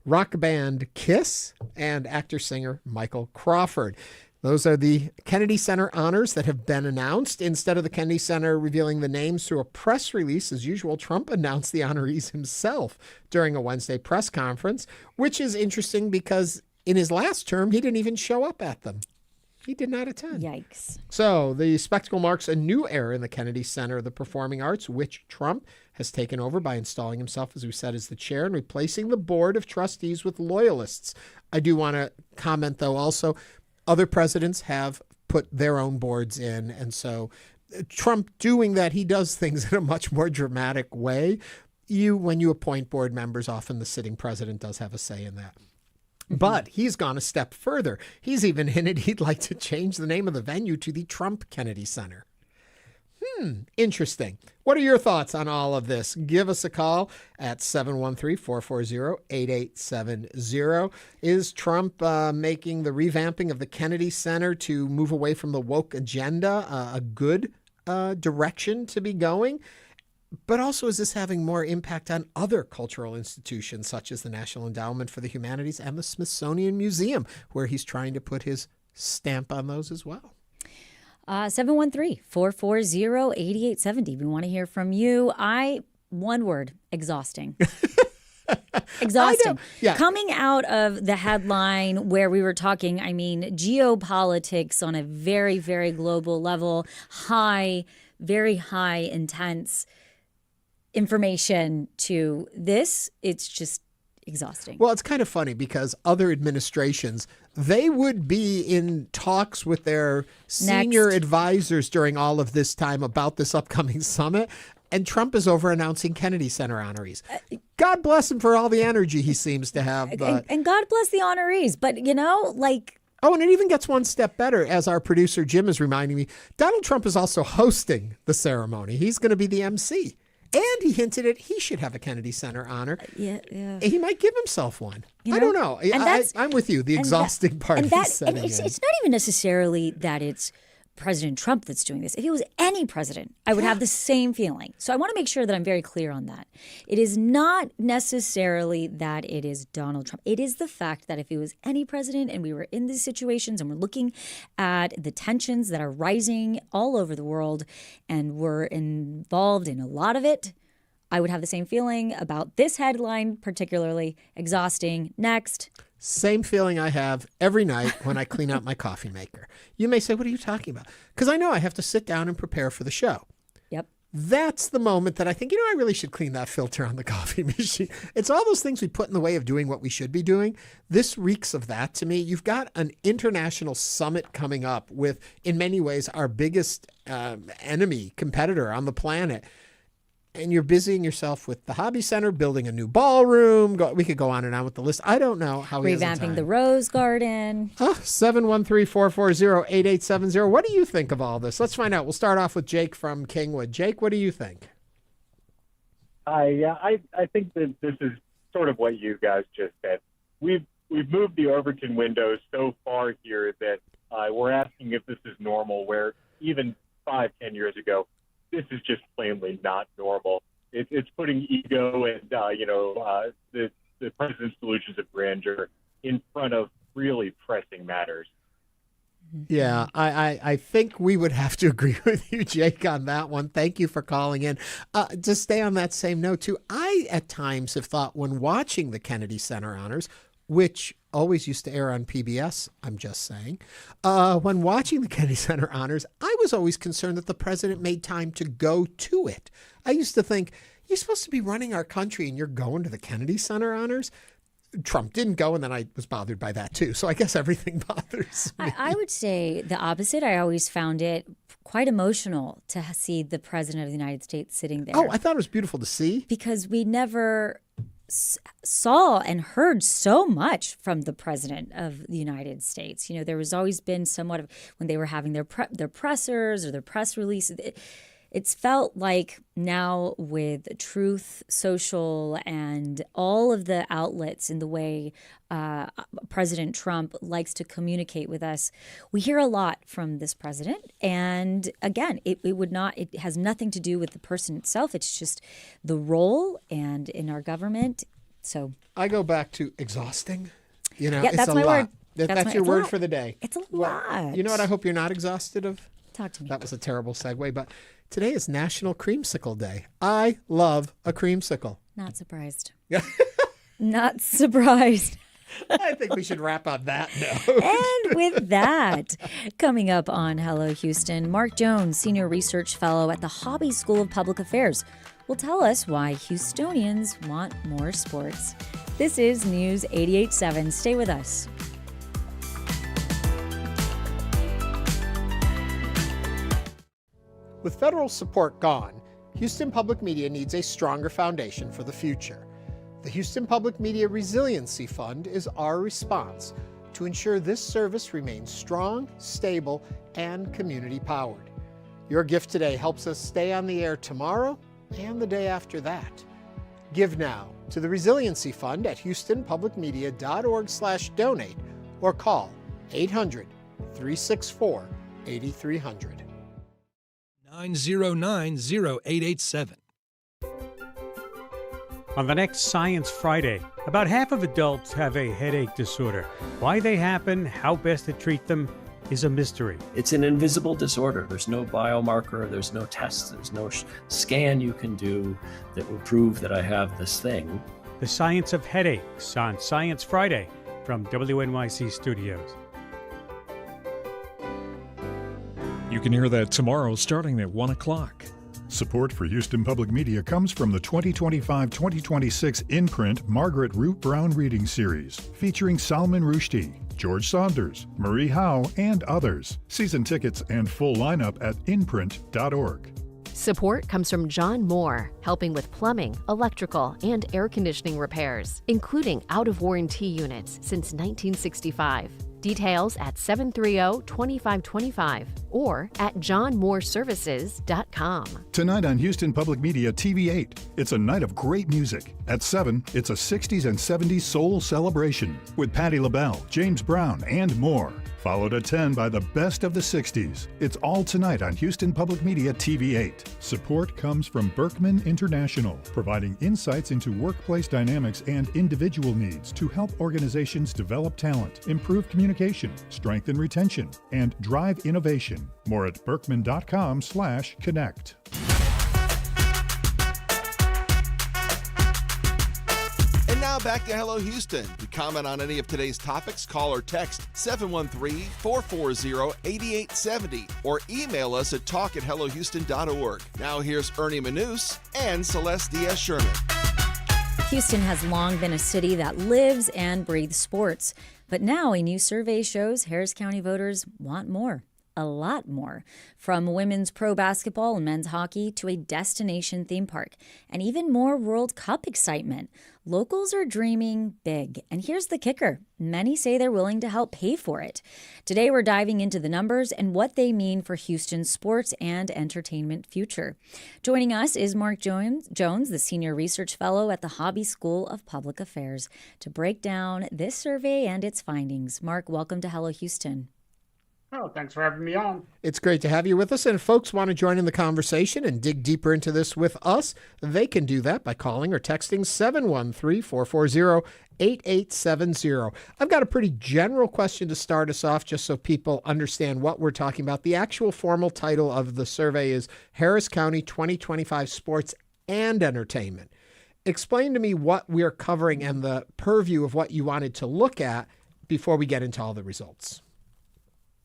rock band Kiss, and actor-singer Michael Crawford. Those are the Kennedy Center honors that have been announced. Instead of the Kennedy Center revealing the names through a press release, as usual, Trump announced the honorees himself during a Wednesday press conference, which is interesting because in his last term, he didn't even show up at them. He did not attend. Yikes. So the spectacle marks a new era in the Kennedy Center of the Performing Arts, which Trump has taken over by installing himself, as we said, as the chair and replacing the board of trustees with loyalists. I do want to comment, though, also, other presidents have put their own boards in. And so Trump doing that, he does things in a much more dramatic way. When you appoint board members, often the sitting president does have a say in that. Mm-hmm. But he's gone a step further. He's even hinted he'd like to change the name of the venue to the Trump Kennedy Center. Interesting. What are your thoughts on all of this? Give us a call at 713-440-8870. Is Trump making the revamping of the Kennedy Center to move away from the woke agenda a good direction to be going? But also, is this having more impact on other cultural institutions, such as the National Endowment for the Humanities and the Smithsonian Museum, where he's trying to put his stamp on those as well? 713-440-8870. We want to hear from you. One word, exhausting. Exhausting. Yeah. Coming out of the headline where we were talking, geopolitics on a very, very global level, very high, intense information to this, it's just exhausting. Well, it's kind of funny because other administrations, they would be in talks with their senior advisors during all of this time about this upcoming summit. And Trump is over announcing Kennedy Center honorees. God bless him for all the energy he seems to have. But... And God bless the honorees. But, Oh, and it even gets one step better, as our producer Jim is reminding me. Donald Trump is also hosting the ceremony. He's going to be the MC. And he hinted at he should have a Kennedy Center honor. Yeah. He might give himself one. I don't know. I'm with you. The exhausting part of this setting. It's not even necessarily that it's President Trump that's doing this. If it was any president, I would have the same feeling. So I want to make sure that I'm very clear on that. It is not necessarily that it is Donald Trump. It is the fact that if it was any president and we were in these situations and we're looking at the tensions that are rising all over the world and we're involved in a lot of it, I would have the same feeling about this headline, particularly exhausting. Next. Same feeling I have every night when I clean out my coffee maker. You may say, what are you talking about? Because I know I have to sit down and prepare for the show. Yep. That's the moment that I think, I really should clean that filter on the coffee machine. It's all those things we put in the way of doing what we should be doing. This reeks of that to me. You've got an international summit coming up with, in many ways, our biggest competitor on the planet. And you're busying yourself with the Hobby Center, building a new ballroom. We could go on and on with the list. I don't know how he has the time. Revamping the Rose Garden. 713-440-8870. What do you think of all this? Let's find out. We'll start off with Jake from Kingwood. Jake, what do you think? I think that this is sort of what you guys just said. We've moved the Overton window so far here that we're asking if this is normal, where even 5-10 years ago, this is just plainly not normal. It's putting ego and, the president's delusions of grandeur in front of really pressing matters. Yeah, I think we would have to agree with you, Jake, on that one. Thank you for calling in. To stay on that same note, too, I at times have thought when watching the Kennedy Center honors, which always used to air on PBS, I'm just saying. When watching the Kennedy Center honors, I was always concerned that the president made time to go to it. I used to think, you're supposed to be running our country and you're going to the Kennedy Center honors? Trump didn't go, and then I was bothered by that, too. So I guess everything bothers me. I would say the opposite. I always found it quite emotional to see the president of the United States sitting there. Oh, I thought it was beautiful to see. Because we never saw and heard so much from the president of the United States. There was always been somewhat of, when they were having their pressers or their press releases, it's felt like now with Truth Social and all of the outlets in the way President Trump likes to communicate with us, we hear a lot from this president. And again, it has nothing to do with the person itself. It's just the role and in our government. So I go back to exhausting. Yeah, it's that's a my lot. word. That's your word for the day. It's a lot. You know what I hope you're not exhausted of? Talk to me. That was a terrible segue, but today is National Creamsicle Day. I love a creamsicle. Not surprised. Not surprised. I think we should wrap on that note. And with that, coming up on Hello Houston, Mark Jones, Senior Research Fellow at the Hobby School of Public Affairs, will tell us why Houstonians want more sports. This is News 88.7. Stay with us. With federal support gone, Houston Public Media needs a stronger foundation for the future. The Houston Public Media Resiliency Fund is our response to ensure this service remains strong, stable, and community-powered. Your gift today helps us stay on the air tomorrow and the day after that. Give now to the Resiliency Fund at houstonpublicmedia.org/donate or call 800-364-8300. 909-0887. On the next Science Friday, about half of adults have a headache disorder. Why they happen, how best to treat them, is a mystery. It's an invisible disorder. There's no biomarker, there's no test, there's no scan you can do that will prove that I have this thing. The Science of Headaches on Science Friday from WNYC Studios. You can hear that tomorrow starting at 1 o'clock. Support for Houston Public Media comes from the 2025-2026 in-print Margaret Root Brown Reading Series, featuring Salman Rushdie, George Saunders, Marie Howe, and others. Season tickets and full lineup at inprint.org. Support comes from John Moore, helping with plumbing, electrical, and air conditioning repairs, including out-of-warranty units since 1965. Details at 730-2525 or at johnmooreservices.com. Tonight on Houston Public Media TV8, it's a night of great music. At 7, it's a 60s and 70s soul celebration with Patti LaBelle, James Brown, and more. Followed at 10 by the best of the 60s. It's all tonight on Houston Public Media TV8. Support comes from Berkman International, providing insights into workplace dynamics and individual needs to help organizations develop talent, improve communication, strengthen retention, and drive innovation. More at berkman.com/connect. And now back to Hello Houston. To comment on any of today's topics, call or text 713-440-8870 or email us at talk@hellohouston.org. Now here's Ernie Manous and Celeste Diaz-Sherman. Houston has long been a city that lives and breathes sports, but now a new survey shows Harris County voters want more. A lot more. From women's pro basketball and men's hockey to a destination theme park, and even more World Cup excitement. Locals are dreaming big, and here's the kicker. Many say they're willing to help pay for it. Today we're diving into the numbers and what they mean for Houston's sports and entertainment future. Joining us is Mark Jones, the Senior Research Fellow at the Hobby School of Public Affairs, to break down this survey and its findings. Mark, welcome to Hello Houston. Oh, thanks for having me on. It's great to have you with us. And if folks want to join in the conversation and dig deeper into this with us, they can do that by calling or texting 713-440-8870. I've got a pretty general question to start us off, just so people understand what we're talking about. The actual formal title of the survey is Harris County 2025 Sports and Entertainment. Explain to me what we're covering and the purview of what you wanted to look at before we get into all the results.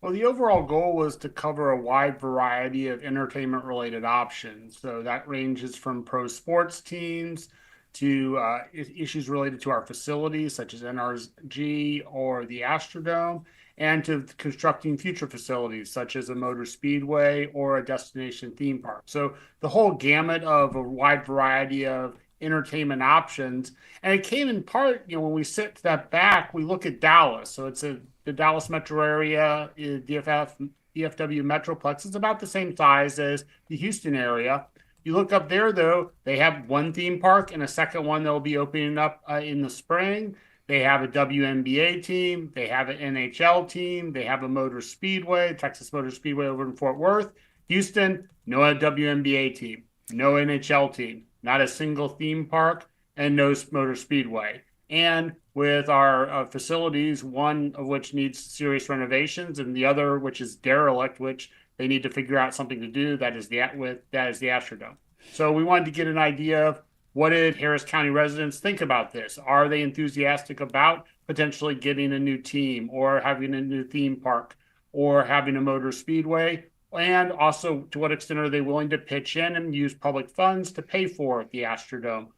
Well, the overall goal was to cover a wide variety of entertainment-related options. So that ranges from pro sports teams to issues related to our facilities, such as NRG or the Astrodome, and to constructing future facilities, such as a motor speedway or a destination theme park. So the whole gamut of a wide variety of entertainment options. And it came in part, when we step back, we look at Dallas. So it's the Dallas metro area, DFW Metroplex is about the same size as the Houston area. You look up there, though, they have one theme park and a second one that will be opening up in the spring. They have a WNBA team. They have an NHL team. They have a motor speedway, Texas Motor Speedway over in Fort Worth. Houston, no WNBA team, no NHL team, not a single theme park, and no motor speedway. And with our facilities, one of which needs serious renovations, and the other, which is derelict, which they need to figure out something to do, that is the Astrodome. So we wanted to get an idea of what did Harris County residents think about this? Are they enthusiastic about potentially getting a new team or having a new theme park or having a motor speedway? And also, to what extent are they willing to pitch in and use public funds to pay for the Astrodome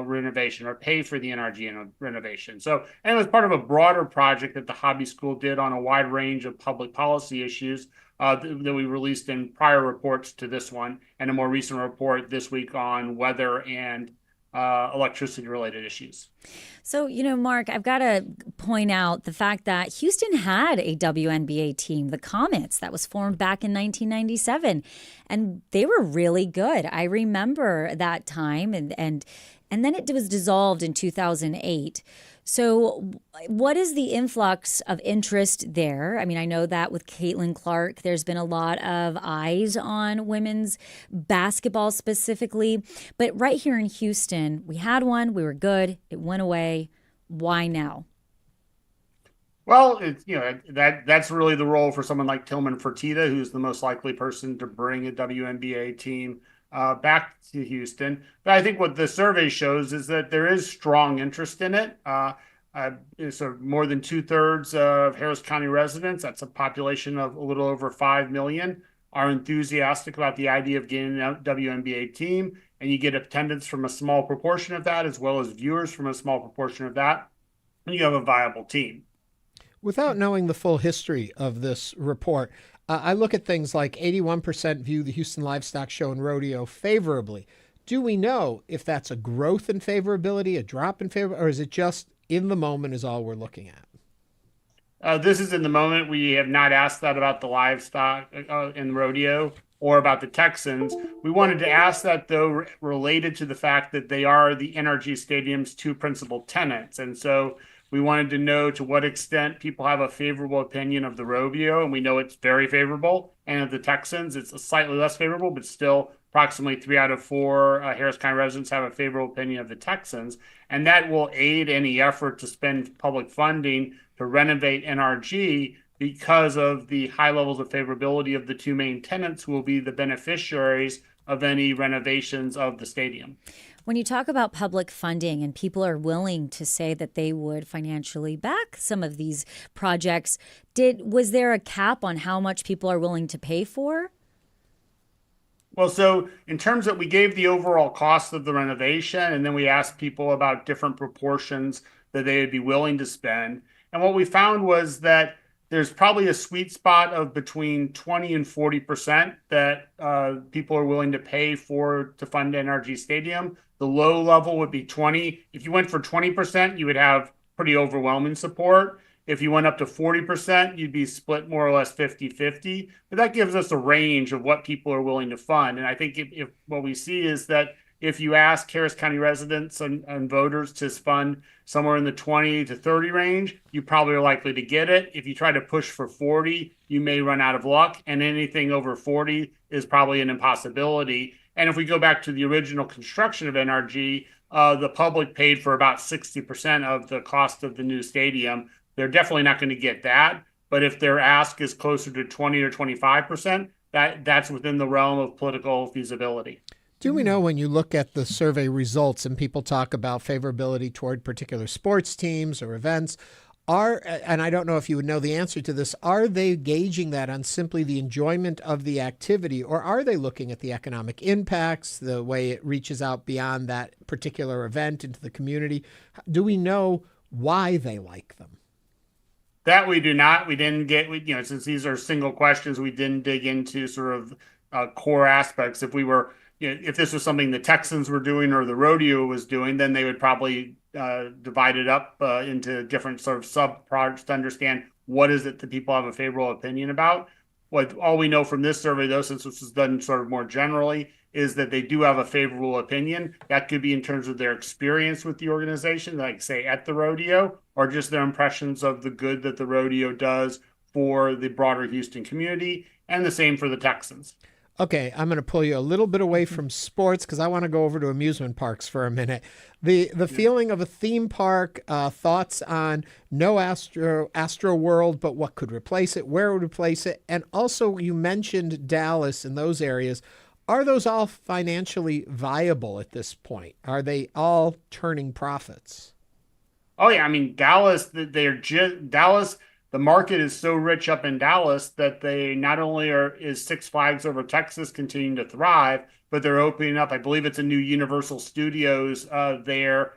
renovation or pay for the NRG renovation? So, and it was part of a broader project that the Hobby School did on a wide range of public policy issues that we released in prior reports to this one, and a more recent report this week on weather and electricity-related issues. So, Mark, I've got to point out the fact that Houston had a WNBA team, the Comets, that was formed back in 1997, and they were really good. I remember that time, and then it was dissolved in 2008. So what is the influx of interest there? I mean, I know that with Caitlin Clark, there's been a lot of eyes on women's basketball specifically. But right here in Houston, we had one, we were good, it went away. Why now? Well, it's that's really the role for someone like Tillman Fertitta, who's the most likely person to bring a WNBA team back to Houston. But I think what the survey shows is that there is strong interest in it. So more than 2/3 of Harris County residents, that's a population of a little over 5 million, are enthusiastic about the idea of getting a WNBA team. And you get attendance from a small proportion of that, as well as viewers from a small proportion of that, and you have a viable team. Without knowing the full history of this report, I look at things like 81% view the Houston Livestock Show and Rodeo favorably. Do we know if that's a growth in favorability, a drop in favor, or is it just in the moment is all we're looking at? This is in the moment. We have not asked that about the livestock and rodeo or about the Texans. We wanted to ask that, though, related to the fact that they are the NRG Stadium's two principal tenants. And so we wanted to know to what extent people have a favorable opinion of the rodeo, and we know it's very favorable. And of the Texans, it's slightly less favorable, but still approximately 3 out of 4 Harris County residents have a favorable opinion of the Texans. And that will aid any effort to spend public funding to renovate NRG because of the high levels of favorability of the two main tenants who will be the beneficiaries of any renovations of the stadium. When you talk about public funding and people are willing to say that they would financially back some of these projects, was there a cap on how much people are willing to pay for? Well, so in terms of, we gave the overall cost of the renovation, and then we asked people about different proportions that they would be willing to spend. And what we found was that there's probably a sweet spot of between 20 and 40% that people are willing to pay to fund NRG Stadium. The low level would be 20. If you went for 20%, you would have pretty overwhelming support. If you went up to 40%, you'd be split more or less 50-50. But that gives us a range of what people are willing to fund. And I think if what we see is that if you ask Harris County residents and voters to fund somewhere in the 20 to 30 range, you probably are likely to get it. If you try to push for 40, you may run out of luck. And anything over 40 is probably an impossibility. And if we go back to the original construction of NRG, the public paid for about 60% of the cost of the new stadium. They're definitely not going to get that. But if their ask is closer to 20 or 25%, that's within the realm of political feasibility. Do we know, when you look at the survey results and people talk about favorability toward particular sports teams or events, and I don't know if you would know the answer to this, are they gauging that on simply the enjoyment of the activity, or are they looking at the economic impacts, the way it reaches out beyond that particular event into the community? Do we know why they like them? That we do not. We didn't get, since these are single questions, we didn't dig into sort of core aspects. If we were, if this was something the Texans were doing or the rodeo was doing, then they would probably divide it up into different sort of sub-projects to understand what is it that people have a favorable opinion about. All we know from this survey, though, since this was done sort of more generally, is that they do have a favorable opinion. That could be in terms of their experience with the organization, like say at the rodeo, or just their impressions of the good that the rodeo does for the broader Houston community, and the same for the Texans. Okay, I'm going to pull you a little bit away from sports because I want to go over to amusement parks for a minute. The feeling of a theme park, thoughts on no Astro World, but what could replace it, where would replace it, and also you mentioned Dallas and those areas. Are those all financially viable at this point? Are they all turning profits? Oh yeah, I mean Dallas. Dallas. The market is so rich up in Dallas that they not only is Six Flags Over Texas continuing to thrive, but they're opening up. I believe it's a new Universal Studios there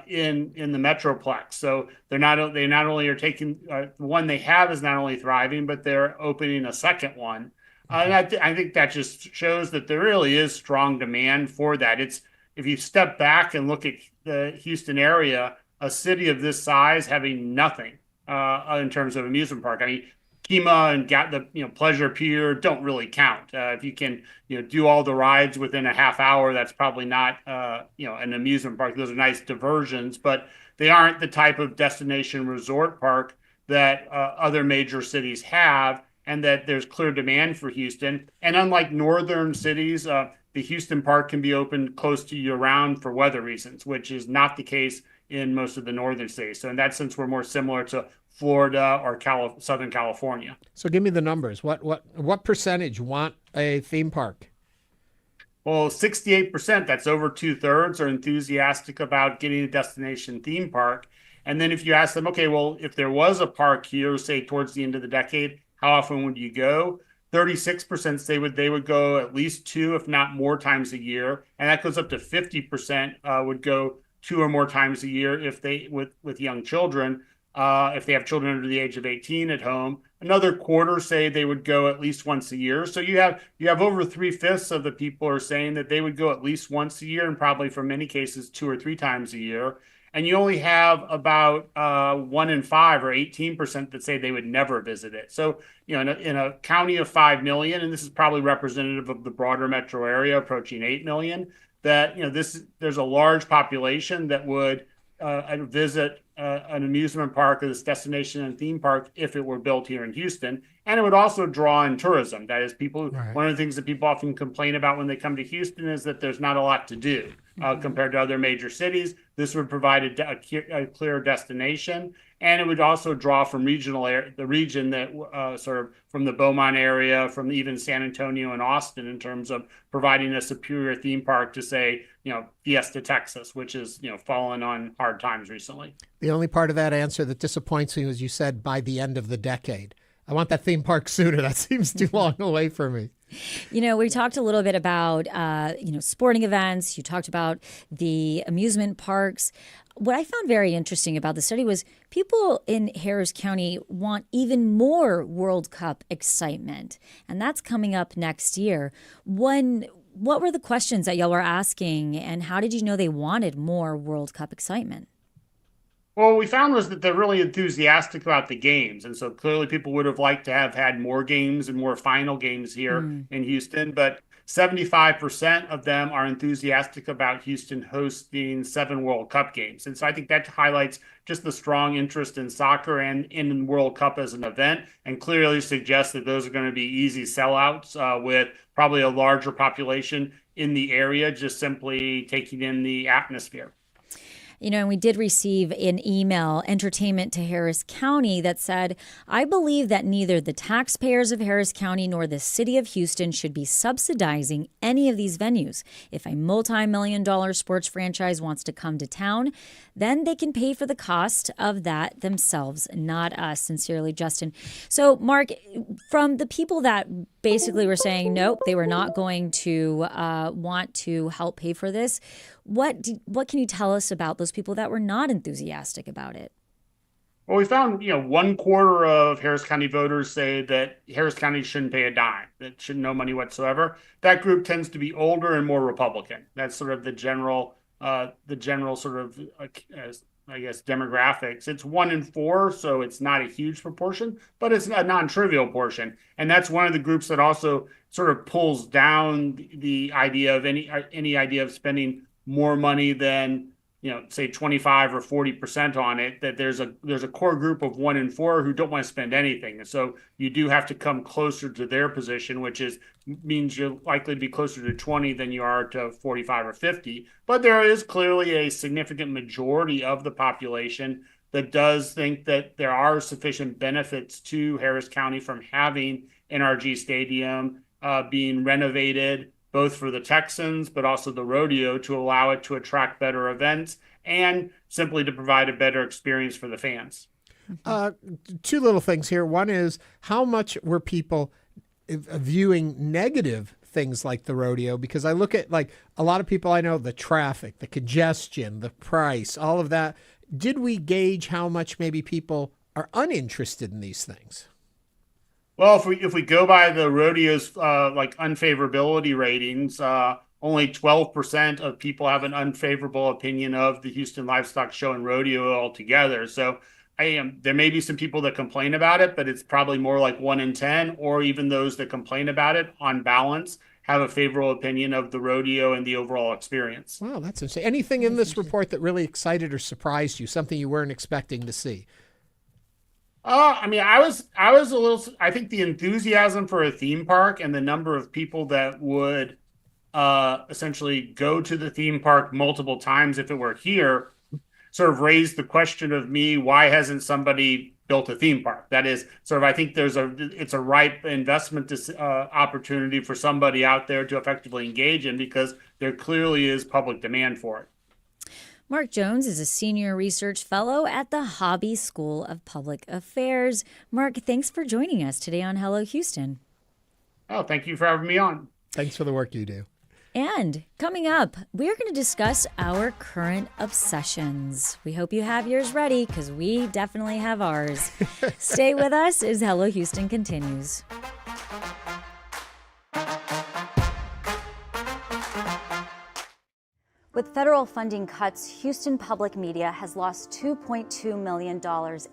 in the Metroplex. So they not only are taking the one they have is not only thriving, but they're opening a second one. And I think that just shows that there really is strong demand for that. If you step back and look at the Houston area, a city of this size having nothing in terms of amusement park. I mean, Kima and Pleasure Pier don't really count. If you can, do all the rides within a half hour, that's probably not, an amusement park. Those are nice diversions, but they aren't the type of destination resort park that other major cities have, and that there's clear demand for Houston. And unlike northern cities, the Houston park can be open close to year-round for weather reasons, which is not the case in most of the northern states. So in that sense, we're more similar to Florida or Southern California. So give me the numbers. What percentage want a theme park? Well, 68%, that's over 2/3, are enthusiastic about getting a destination theme park. And then if you ask them, okay, well, if there was a park here, say towards the end of the decade, how often would you go? 36% say they would go at least 2, if not more times a year. And that goes up to 50% would go 2 or more times a year if they with young children. If they have children under the age of 18 at home. Another quarter say they would go at least once a year. So you have over 3/5 of the people are saying that they would go at least once a year, and probably for many cases 2 or 3 times a year. And you only have about 1 in 5 or 18% that say they would never visit it. So, in a county of 5 million, and this is probably representative of the broader metro area approaching 8 million, that, there's a large population that would visit an amusement park or this destination and theme park if it were built here in Houston. And it would also draw in tourism. That is, one of the things that people often complain about when they come to Houston is that there's not a lot to do compared to other major cities. This would provide a clear destination. And it would also draw from the region that sort of from the Beaumont area, from even San Antonio and Austin, in terms of providing a superior theme park to, say, Fiesta, Texas, which is, fallen on hard times recently. The only part of that answer that disappoints me was you said by the end of the decade. I want that theme park sooner. That seems too long away for me. We talked a little bit about, sporting events. You talked about the amusement parks. What I found very interesting about the study was people in Harris County want even more World Cup excitement, and that's coming up next year. What were the questions that y'all were asking, and how did you know they wanted more World Cup excitement? Well, what we found was that they're really enthusiastic about the games. And so clearly people would have liked to have had more games and more final games here in Houston. But 75% of them are enthusiastic about Houston hosting 7 World Cup games. And so I think that highlights just the strong interest in soccer and in World Cup as an event, and clearly suggests that those are going to be easy sellouts with probably a larger population in the area, just simply taking in the atmosphere. And we did receive an email, Entertainment to Harris County, that said, I believe that neither the taxpayers of Harris County nor the city of Houston should be subsidizing any of these venues. If a multi-million-dollar sports franchise wants to come to town, then they can pay for the cost of that themselves, not us. Sincerely, Justin. So, Mark, from the people that basically were saying, nope, they were not going to want to help pay for this, what can you tell us about those people that were not enthusiastic about it? Well, we found, 1/4 of Harris County voters say that Harris County shouldn't pay a dime, that shouldn't no money whatsoever. That group tends to be older and more Republican. That's sort of the general sort of, demographics. It's 1 in 4, so it's not a huge proportion, but it's a non-trivial portion. And that's one of the groups that also sort of pulls down the idea of any idea of spending more money than, say 25 or 40% on it, that there's a core group of 1 in 4 who don't want to spend anything. And so you do have to come closer to their position, which means you're likely to be closer to 20 than you are to 45 or 50. But there is clearly a significant majority of the population that does think that there are sufficient benefits to Harris County from having NRG Stadium being renovated, both for the Texans, but also the rodeo, to allow it to attract better events and simply to provide a better experience for the fans. 2 little things here. One is, how much were people viewing negative things like the rodeo? Because I look at, like, a lot of people I know, the traffic, the congestion, the price, all of that. Did we gauge how much maybe people are uninterested in these things? Well, if we go by the rodeo's unfavorability ratings, only 12% of people have an unfavorable opinion of the Houston Livestock Show and Rodeo altogether. So there may be some people that complain about it, but it's probably more like 1 in 10, or even those that complain about it on balance have a favorable opinion of the rodeo and the overall experience. Wow, that's interesting. Anything in this report that really excited or surprised you, something you weren't expecting to see? I mean, I was a little, I think the enthusiasm for a theme park and the number of people that would essentially go to the theme park multiple times if it were here sort of raised the question of me, why hasn't somebody built a theme park? That is sort of, I think it's a ripe investment opportunity for somebody out there to effectively engage in, because there clearly is public demand for it. Mark Jones is a senior research fellow at the Hobby School of Public Affairs. Mark, thanks for joining us today on Hello Houston. Oh, thank you for having me on. Thanks for the work you do. And coming up, we're going to discuss our current obsessions. We hope you have yours ready, because we definitely have ours. Stay with us as Hello Houston continues. With federal funding cuts, Houston Public Media has lost $2.2 million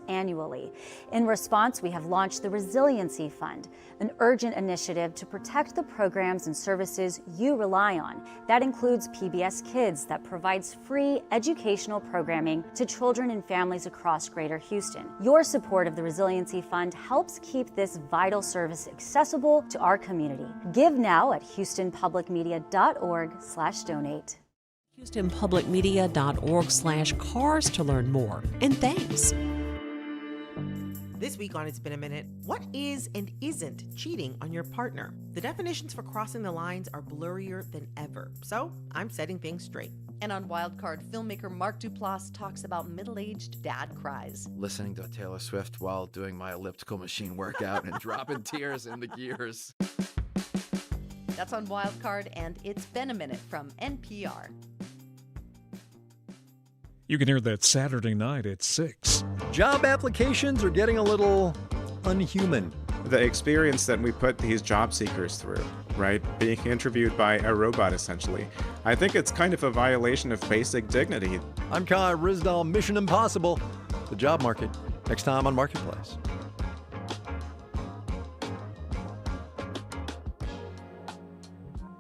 annually. In response, we have launched the Resiliency Fund, an urgent initiative to protect the programs and services you rely on. That includes PBS Kids, that provides free educational programming to children and families across Greater Houston. Your support of the Resiliency Fund helps keep this vital service accessible to our community. Give now at houstonpublicmedia.org/donate. HoustonPublicMedia.org/cars to learn more. And thanks. This week on It's Been a Minute, what is and isn't cheating on your partner? The definitions for crossing the lines are blurrier than ever, so I'm setting things straight. And on Wildcard, filmmaker Mark Duplass talks about middle-aged dad cries. Listening to Taylor Swift while doing my elliptical machine workout and dropping tears in the gears. That's on Wildcard, and It's Been a Minute from NPR. You can hear that Saturday night at 6. Job applications are getting a little unhuman. The experience that we put these job seekers through, right? Being interviewed by a robot, essentially. I think it's kind of a violation of basic dignity. I'm Kai Rizdal, Mission Impossible, the job market. Next time on Marketplace.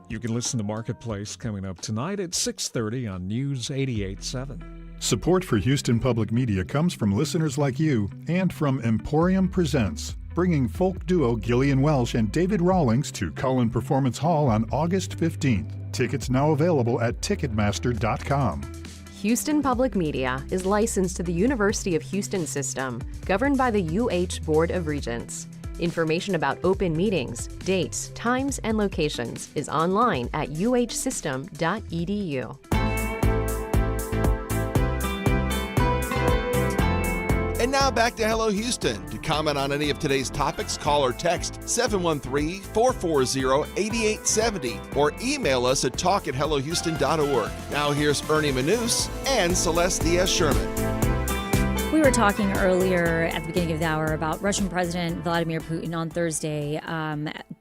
You can listen to Marketplace coming up tonight at 6:30 on News 88.7. Support for Houston Public Media comes from listeners like you and from Emporium Presents, bringing folk duo Gillian Welsh and David Rawlings to Cullen Performance Hall on August 15th. Tickets now available at Ticketmaster.com. Houston Public Media is licensed to the University of Houston System, governed by the UH Board of Regents. Information about open meetings, dates, times, and locations is online at uhsystem.edu. And now back to Hello Houston. To comment on any of today's topics, call or text 713-440-8870 or email us at talk@hellohouston.org. Now here's Ernie Manous and Celeste Diaz-Sherman. We were talking earlier at the beginning of the hour about Russian President Vladimir Putin on Thursday,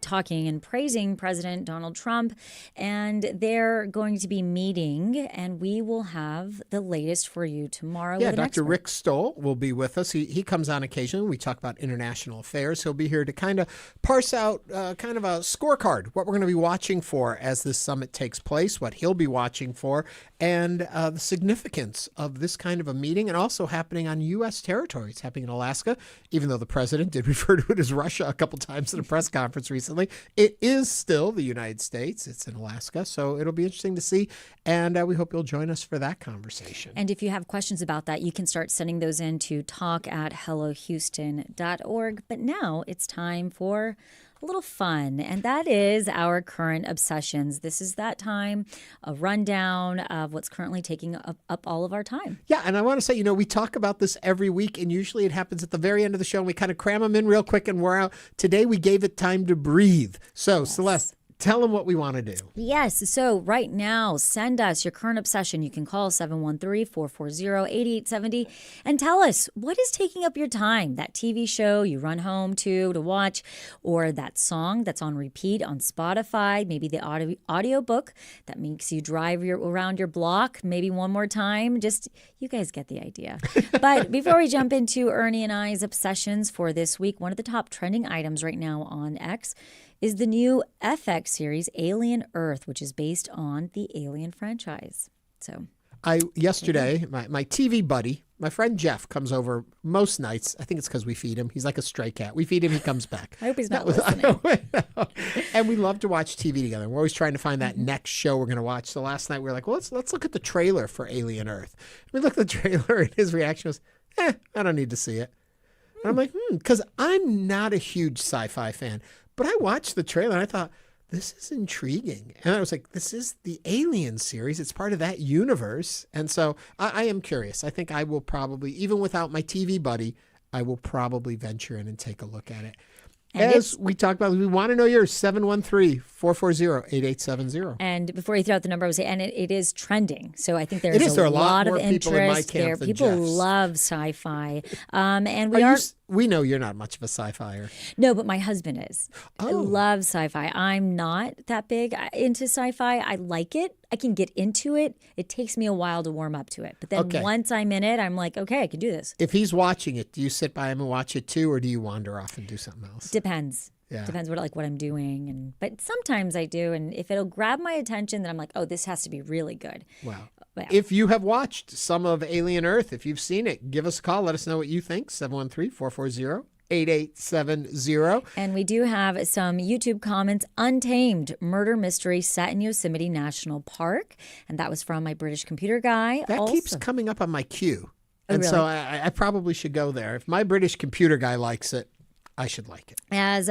talking and praising President Donald Trump, and they're going to be meeting, and we will have the latest for you tomorrow. Yeah, with an Dr. expert. Rick Stoll will be with us. He comes on occasionally. We talk about international affairs. He'll be here to kind of parse out kind of a scorecard, what we're going to be watching for as this summit takes place, what he'll be watching for, and the significance of this kind of a meeting, and also happening on U.S. territory. It's happening in Alaska, even though the president did refer to it as Russia a couple times in a press conference recently. It is still the United States. It's in Alaska, so it'll be interesting to see, and we hope you'll join us for that conversation. And if you have questions about that, you can start sending those in to talk@hellohouston.org. But now it's time for a little fun, and that is our current obsessions. This is that time, a rundown of what's currently taking up all of our time. Yeah, and I want to say, we talk about this every week, and usually it happens at the very end of the show, and we kind of cram them in real quick, and we're out. Today, we gave it time to breathe. So, yes. Celeste, Tell them what we want to do. Yes. So right now, send us your current obsession. You can call 713-440-8870 and tell us what is taking up your time. That TV show you run home to watch, or that song that's on repeat on Spotify, maybe the audio book that makes you drive around your block maybe one more time. Just, you guys get the idea. But before we jump into Ernie and I's obsessions for this week, one of the top trending items right now on X is the new FX series Alien Earth, which is based on the Alien franchise. So yesterday, my TV buddy, my friend Jeff, comes over most nights. I think it's because we feed him. He's like a stray cat. We feed him, he comes back. I hope he's not listening. And we love to watch TV together. We're always trying to find that next show we're going to watch. So last night we were like, well, let's look at the trailer for Alien Earth. We looked at the trailer and his reaction was, I don't need to see it. And I'm like, because I'm not a huge sci-fi fan. But I watched the trailer and I thought, this is intriguing. And I was like, this is the Alien series. It's part of that universe. And so I am curious. I think I will probably, even without my TV buddy, I will probably venture in and take a look at it. As we talked about, we want to know yours, 713-440-8870. And before you throw out the number, I would say, and it is trending. So I think there is a lot of interest there. People love sci-fi. And we know you're not much of a sci-fier. No, but my husband is. I love sci-fi. I'm not that big into sci-fi. I like it. I can get into it. It takes me a while to warm up to it. But then once I'm in it, I'm like, okay, I can do this. If he's watching it, do you sit by him and watch it too, or do you wander off and do something else? Depends. Yeah. Depends what I'm doing. But sometimes I do. And if it'll grab my attention, then I'm like, oh, this has to be really good. Wow. Yeah. If you have watched some of Alien Earth, if you've seen it, give us a call. Let us know what you think. 713-440-8870. And we do have some YouTube comments. Untamed murder mystery set in Yosemite National Park. And that was from my British computer guy. That keeps coming up on my queue. And so I probably should go there. If my British computer guy likes it, I should like it. As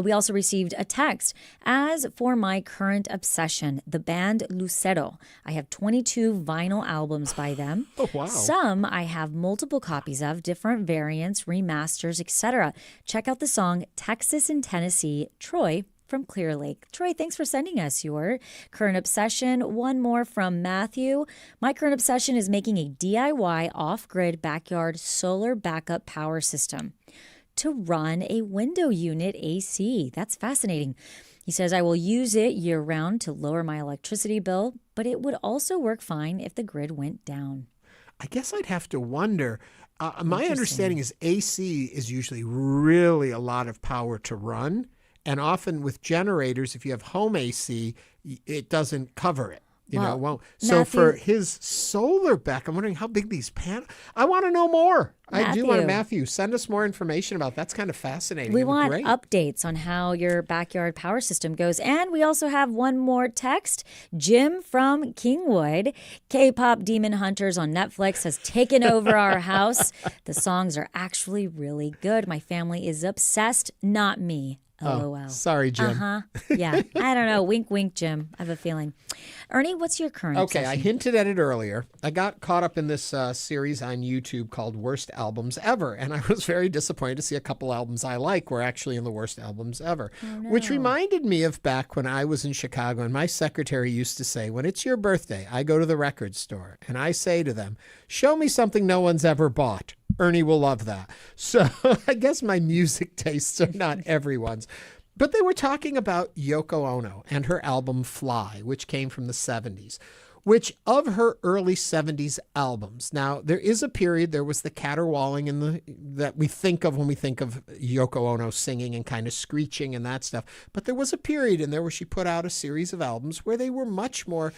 we also received a text. As for my current obsession, the band Lucero. I have 22 vinyl albums by them. Oh, wow. Some I have multiple copies of, different variants, remasters, etc. Check out the song Texas and Tennessee, Troy from Clear Lake. Troy, thanks for sending us your current obsession. One more from Matthew. My current obsession is making a DIY off-grid backyard solar backup power system to run a window unit AC. That's fascinating. He says, I will use it year-round to lower my electricity bill, but it would also work fine if the grid went down. I guess I'd have to wonder. My understanding is AC is usually really a lot of power to run. And often with generators, if you have home AC, it doesn't cover it. It won't. So for his solar back, I'm wondering how big these panels. I want to know more. I do want to, Matthew, send us more information about that's kind of fascinating. We want updates on how your backyard power system goes. And we also have one more text. Jim from Kingwood, K-pop Demon Hunters on Netflix has taken over our house. The songs are actually really good. My family is obsessed, not me. LOL. Oh, sorry, Jim. Yeah. I don't know. Wink, wink, Jim. I have a feeling. Ernie, what's your current obsession? I hinted at it earlier. I got caught up in this series on YouTube called Worst Albums Ever, and I was very disappointed to see a couple albums I like were actually in the worst albums ever, which reminded me of back when I was in Chicago, and my secretary used to say, when it's your birthday, I go to the record store, and I say to them, show me something no one's ever bought. Ernie will love that. So I guess my music tastes are not everyone's. But they were talking about Yoko Ono and her album Fly, which came from the 70s, which of her early 70s albums. Now, there is a period, there was the caterwauling that we think of when we think of Yoko Ono singing and kind of screeching and that stuff. But there was a period in there where she put out a series of albums where they were much more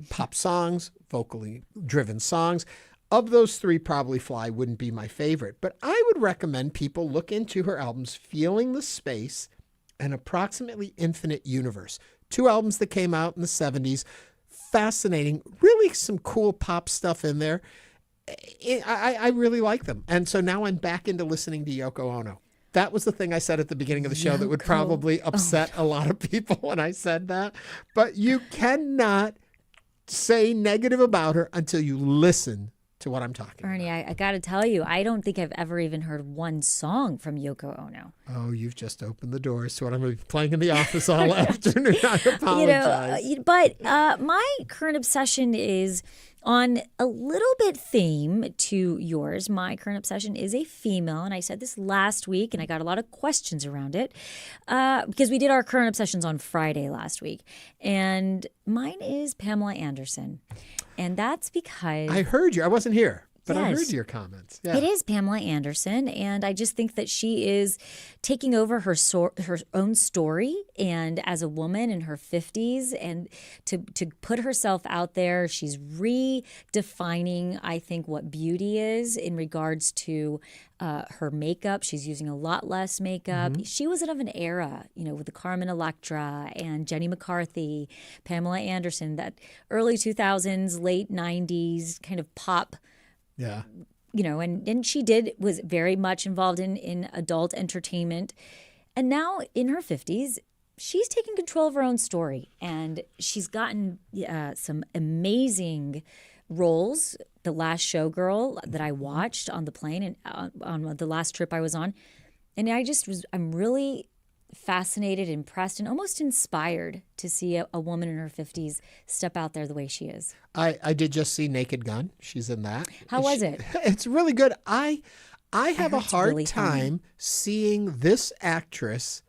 pop songs, vocally driven songs. Of those three, probably Fly wouldn't be my favorite, but I would recommend people look into her albums, Feeling the Space and Approximately Infinite Universe. Two albums that came out in the 70s. Fascinating, really some cool pop stuff in there. I really like them. And so now I'm back into listening to Yoko Ono. That was the thing I said at the beginning of the show that would probably upset a lot of people when I said that. But you cannot say negative about her until you listen to what I'm talking Ernie, I got to tell you, I don't think I've ever even heard one song from Yoko Ono. Oh, you've just opened the doors to what I'm going to be playing in the office all afternoon. I apologize. But my current obsession is on a little bit theme to yours. My current obsession is a female, and I said this last week, and I got a lot of questions around it because we did our current obsessions on Friday last week, and mine is Pamela Anderson, and that's because I heard you. I wasn't here. But yes. I heard your comments. Yeah. It is Pamela Anderson, and I just think that she is taking over her own story, and as a woman in her 50s, and to put herself out there, she's redefining, I think, what beauty is in regards to her makeup. She's using a lot less makeup. Mm-hmm. She was out of an era, with the Carmen Electra and Jenny McCarthy, Pamela Anderson, that early 2000s, late 90s kind of pop. Yeah. And she was very much involved in adult entertainment. And now in her 50s, she's taking control of her own story. And she's gotten some amazing roles. The Last Showgirl that I watched on the plane and on the last trip I was on. And I'm really fascinated, impressed, and almost inspired to see a woman in her 50s step out there the way she is. I did just see Naked Gun. She's in that. How was it? It's really good. I have a hard really time seeing this actress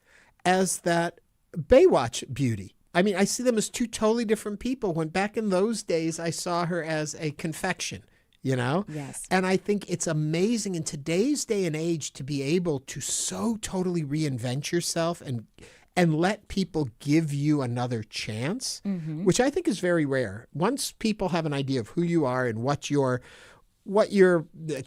as that Baywatch beauty. I mean, I see them as two totally different people, when back in those days I saw her as a confection. Yes. And I think it's amazing in today's day and age to be able to so totally reinvent yourself and let people give you another chance, Mm-hmm. which I think is very rare. Once people have an idea of who you are and what your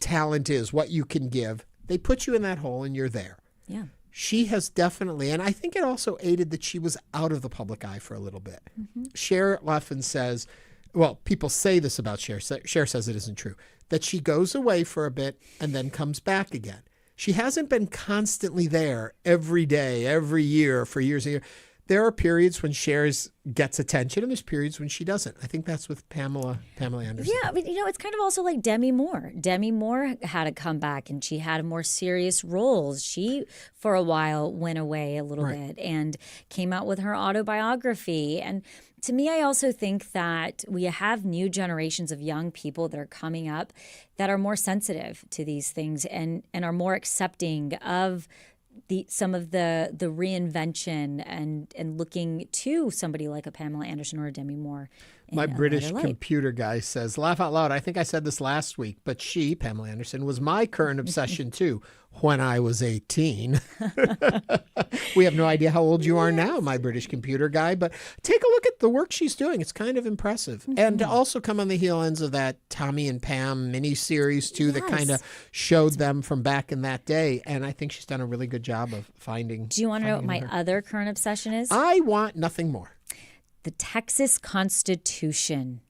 talent is, what you can give, they put you in that hole and you're there. Yeah. She has definitely, and I think it also aided that she was out of the public eye for a little bit. Mm-hmm. Cher often says, well, people say this about Cher. Cher says it isn't true, that she goes away for a bit and then comes back again. She hasn't been constantly there every day, every year, for years and years. There are periods when Cher gets attention, and there's periods when she doesn't. I think that's with Pamela Anderson. Yeah, but it's kind of also like Demi Moore. Demi Moore had a comeback, and she had more serious roles. She, for a while, went away a little bit and came out with her autobiography. And to me, I also think that we have new generations of young people that are coming up that are more sensitive to these things and are more accepting of some of the reinvention and looking to somebody like a Pamela Anderson or a Demi Moore. My British computer guy says, laugh out loud, I think I said this last week, but she, Pamela Anderson, was my current obsession too when I was 18. We have no idea how old you are now, my British computer guy, but take a look at the work she's doing. It's kind of impressive. Mm-hmm. And to also come on the heel ends of that Tommy and Pam miniseries too, that kind of showed them from back in that day. And I think she's done a really good job of finding. Do you want to know what my other current obsession is? I want nothing more. The Texas Constitution.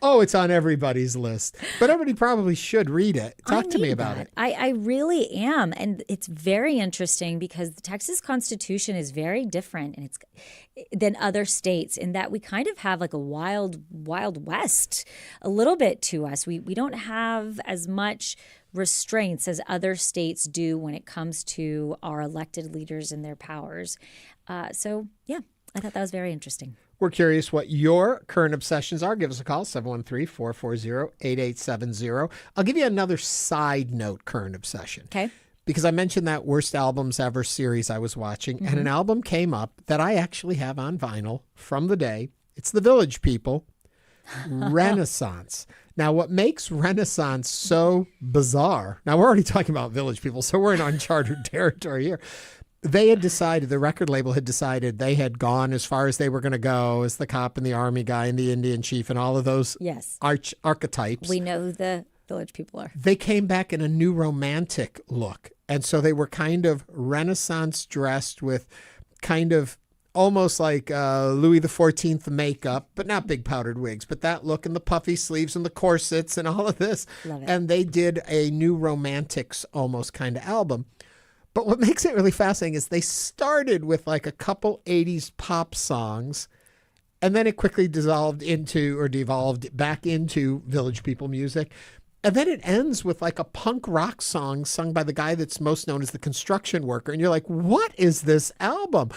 Oh, it's on everybody's list. But everybody probably should read it. Talk to me about it. I really am. And it's very interesting because the Texas Constitution is very different than other states in that we kind of have like a wild west a little bit to us. We don't have as much restraints as other states do when it comes to our elected leaders and their powers. So, yeah. I thought that was very interesting. We're curious what your current obsessions are. Give us a call, 713-440-8870. I'll give you another side note current obsession. Okay. Because I mentioned that Worst Albums Ever series I was watching, and an album came up that I actually have on vinyl from the day. It's the Village People, Renaissance. Now, what makes Renaissance so bizarre, now we're already talking about Village People, so we're in uncharted territory here. They had decided, the record label had decided they had gone as far as they were going to go as the cop and the army guy and the Indian chief and all of those archetypes. We know who the Village People are. They came back in a new romantic look. And so they were kind of Renaissance dressed with kind of almost like Louis XIV makeup, but not big powdered wigs, but that look and the puffy sleeves and the corsets and all of this. Love it. And they did a new romantics almost kind of album. But what makes it really fascinating is they started with like a couple 80s pop songs, And then it quickly devolved back into Village People music. And then it ends with like a punk rock song sung by the guy that's most known as the Construction Worker. And you're like, what is this album?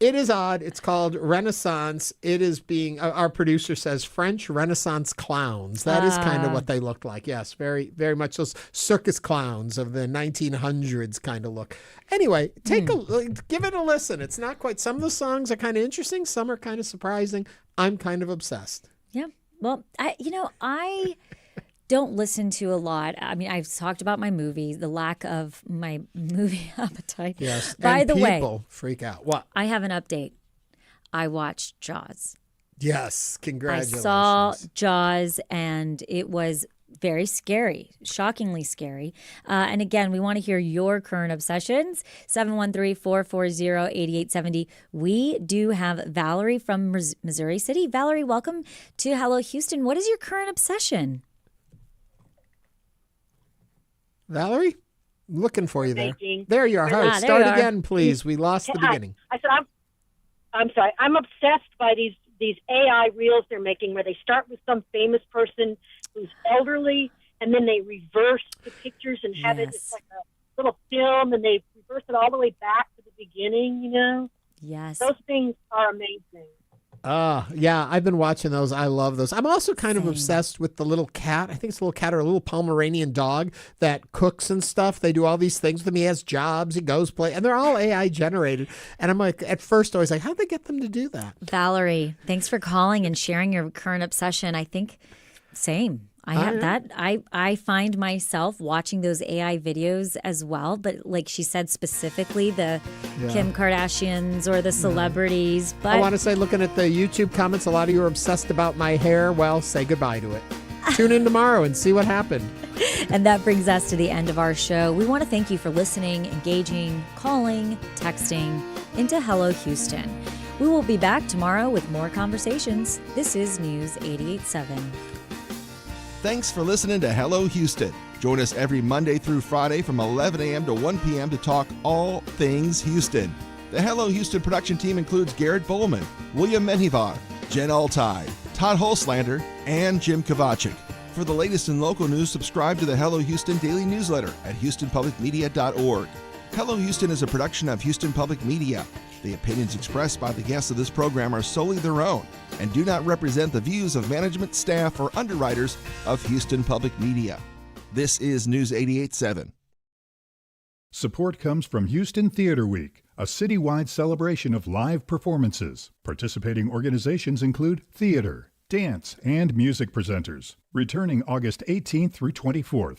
It is odd. It's called Renaissance. It is being, our producer says, French Renaissance clowns. That is kind of what they look like. Yes, very, very much those circus clowns of the 1900s kind of look. Anyway, give it a listen. It's not quite, some of the songs are kind of interesting. Some are kind of surprising. I'm kind of obsessed. Yeah. Well, I don't listen to a lot. I mean, I've talked about my movies, the lack of my movie appetite. Yes. By the way, people freak out. What? I have an update. I watched Jaws. Yes. Congratulations. I saw Jaws, and it was very scary, shockingly scary. And again, we want to hear your current obsessions. 713-440-8870. We do have Valerie from Missouri City. Valerie, welcome to Hello Houston. What is your current obsession? Valerie, looking for you there. Baking. There you are. All right, start again, please. We lost the Hi. beginning. I said, I'm sorry. I'm obsessed by these AI reels they're making where they start with some famous person who's elderly, and then they reverse the pictures and have it. It's like a little film, and they reverse it all the way back to the beginning. You know? Yes. Those things are amazing. Yeah, I've been watching those. I love those. I'm also kind of obsessed with the little cat. I think it's a little cat or a little Pomeranian dog that cooks and stuff. They do all these things with him. He has jobs. He goes play. And they're all AI generated. And I'm like, at first I was like, how'd they get them to do that? Valerie, thanks for calling and sharing your current obsession. I think same. I have that. I find myself watching those AI videos as well, but like she said, specifically the Kim Kardashians or the celebrities. But I want to say, looking at the YouTube comments, a lot of you are obsessed about my hair. Well, say goodbye to it. Tune in tomorrow and see what happened. And that brings us to the end of our show. We want to thank you for listening, engaging, calling, texting into Hello Houston. We will be back tomorrow with more conversations. This is News 88.7. Thanks for listening to Hello Houston. Join us every Monday through Friday from 11 a.m. to 1 p.m. to talk all things Houston. The Hello Houston production team includes Garrett Bowman, William Menjivar, Jen Altai, Todd Holslander, and Jim Kovacic. For the latest in local news, subscribe to the Hello Houston daily newsletter at HoustonPublicMedia.org. Hello Houston is a production of Houston Public Media. The opinions expressed by the guests of this program are solely their own and do not represent the views of management, staff, or underwriters of Houston Public Media. This is News 88.7. Support comes from Houston Theater Week, a citywide celebration of live performances. Participating organizations include theater, dance, and music presenters. Returning August 18th through 24th.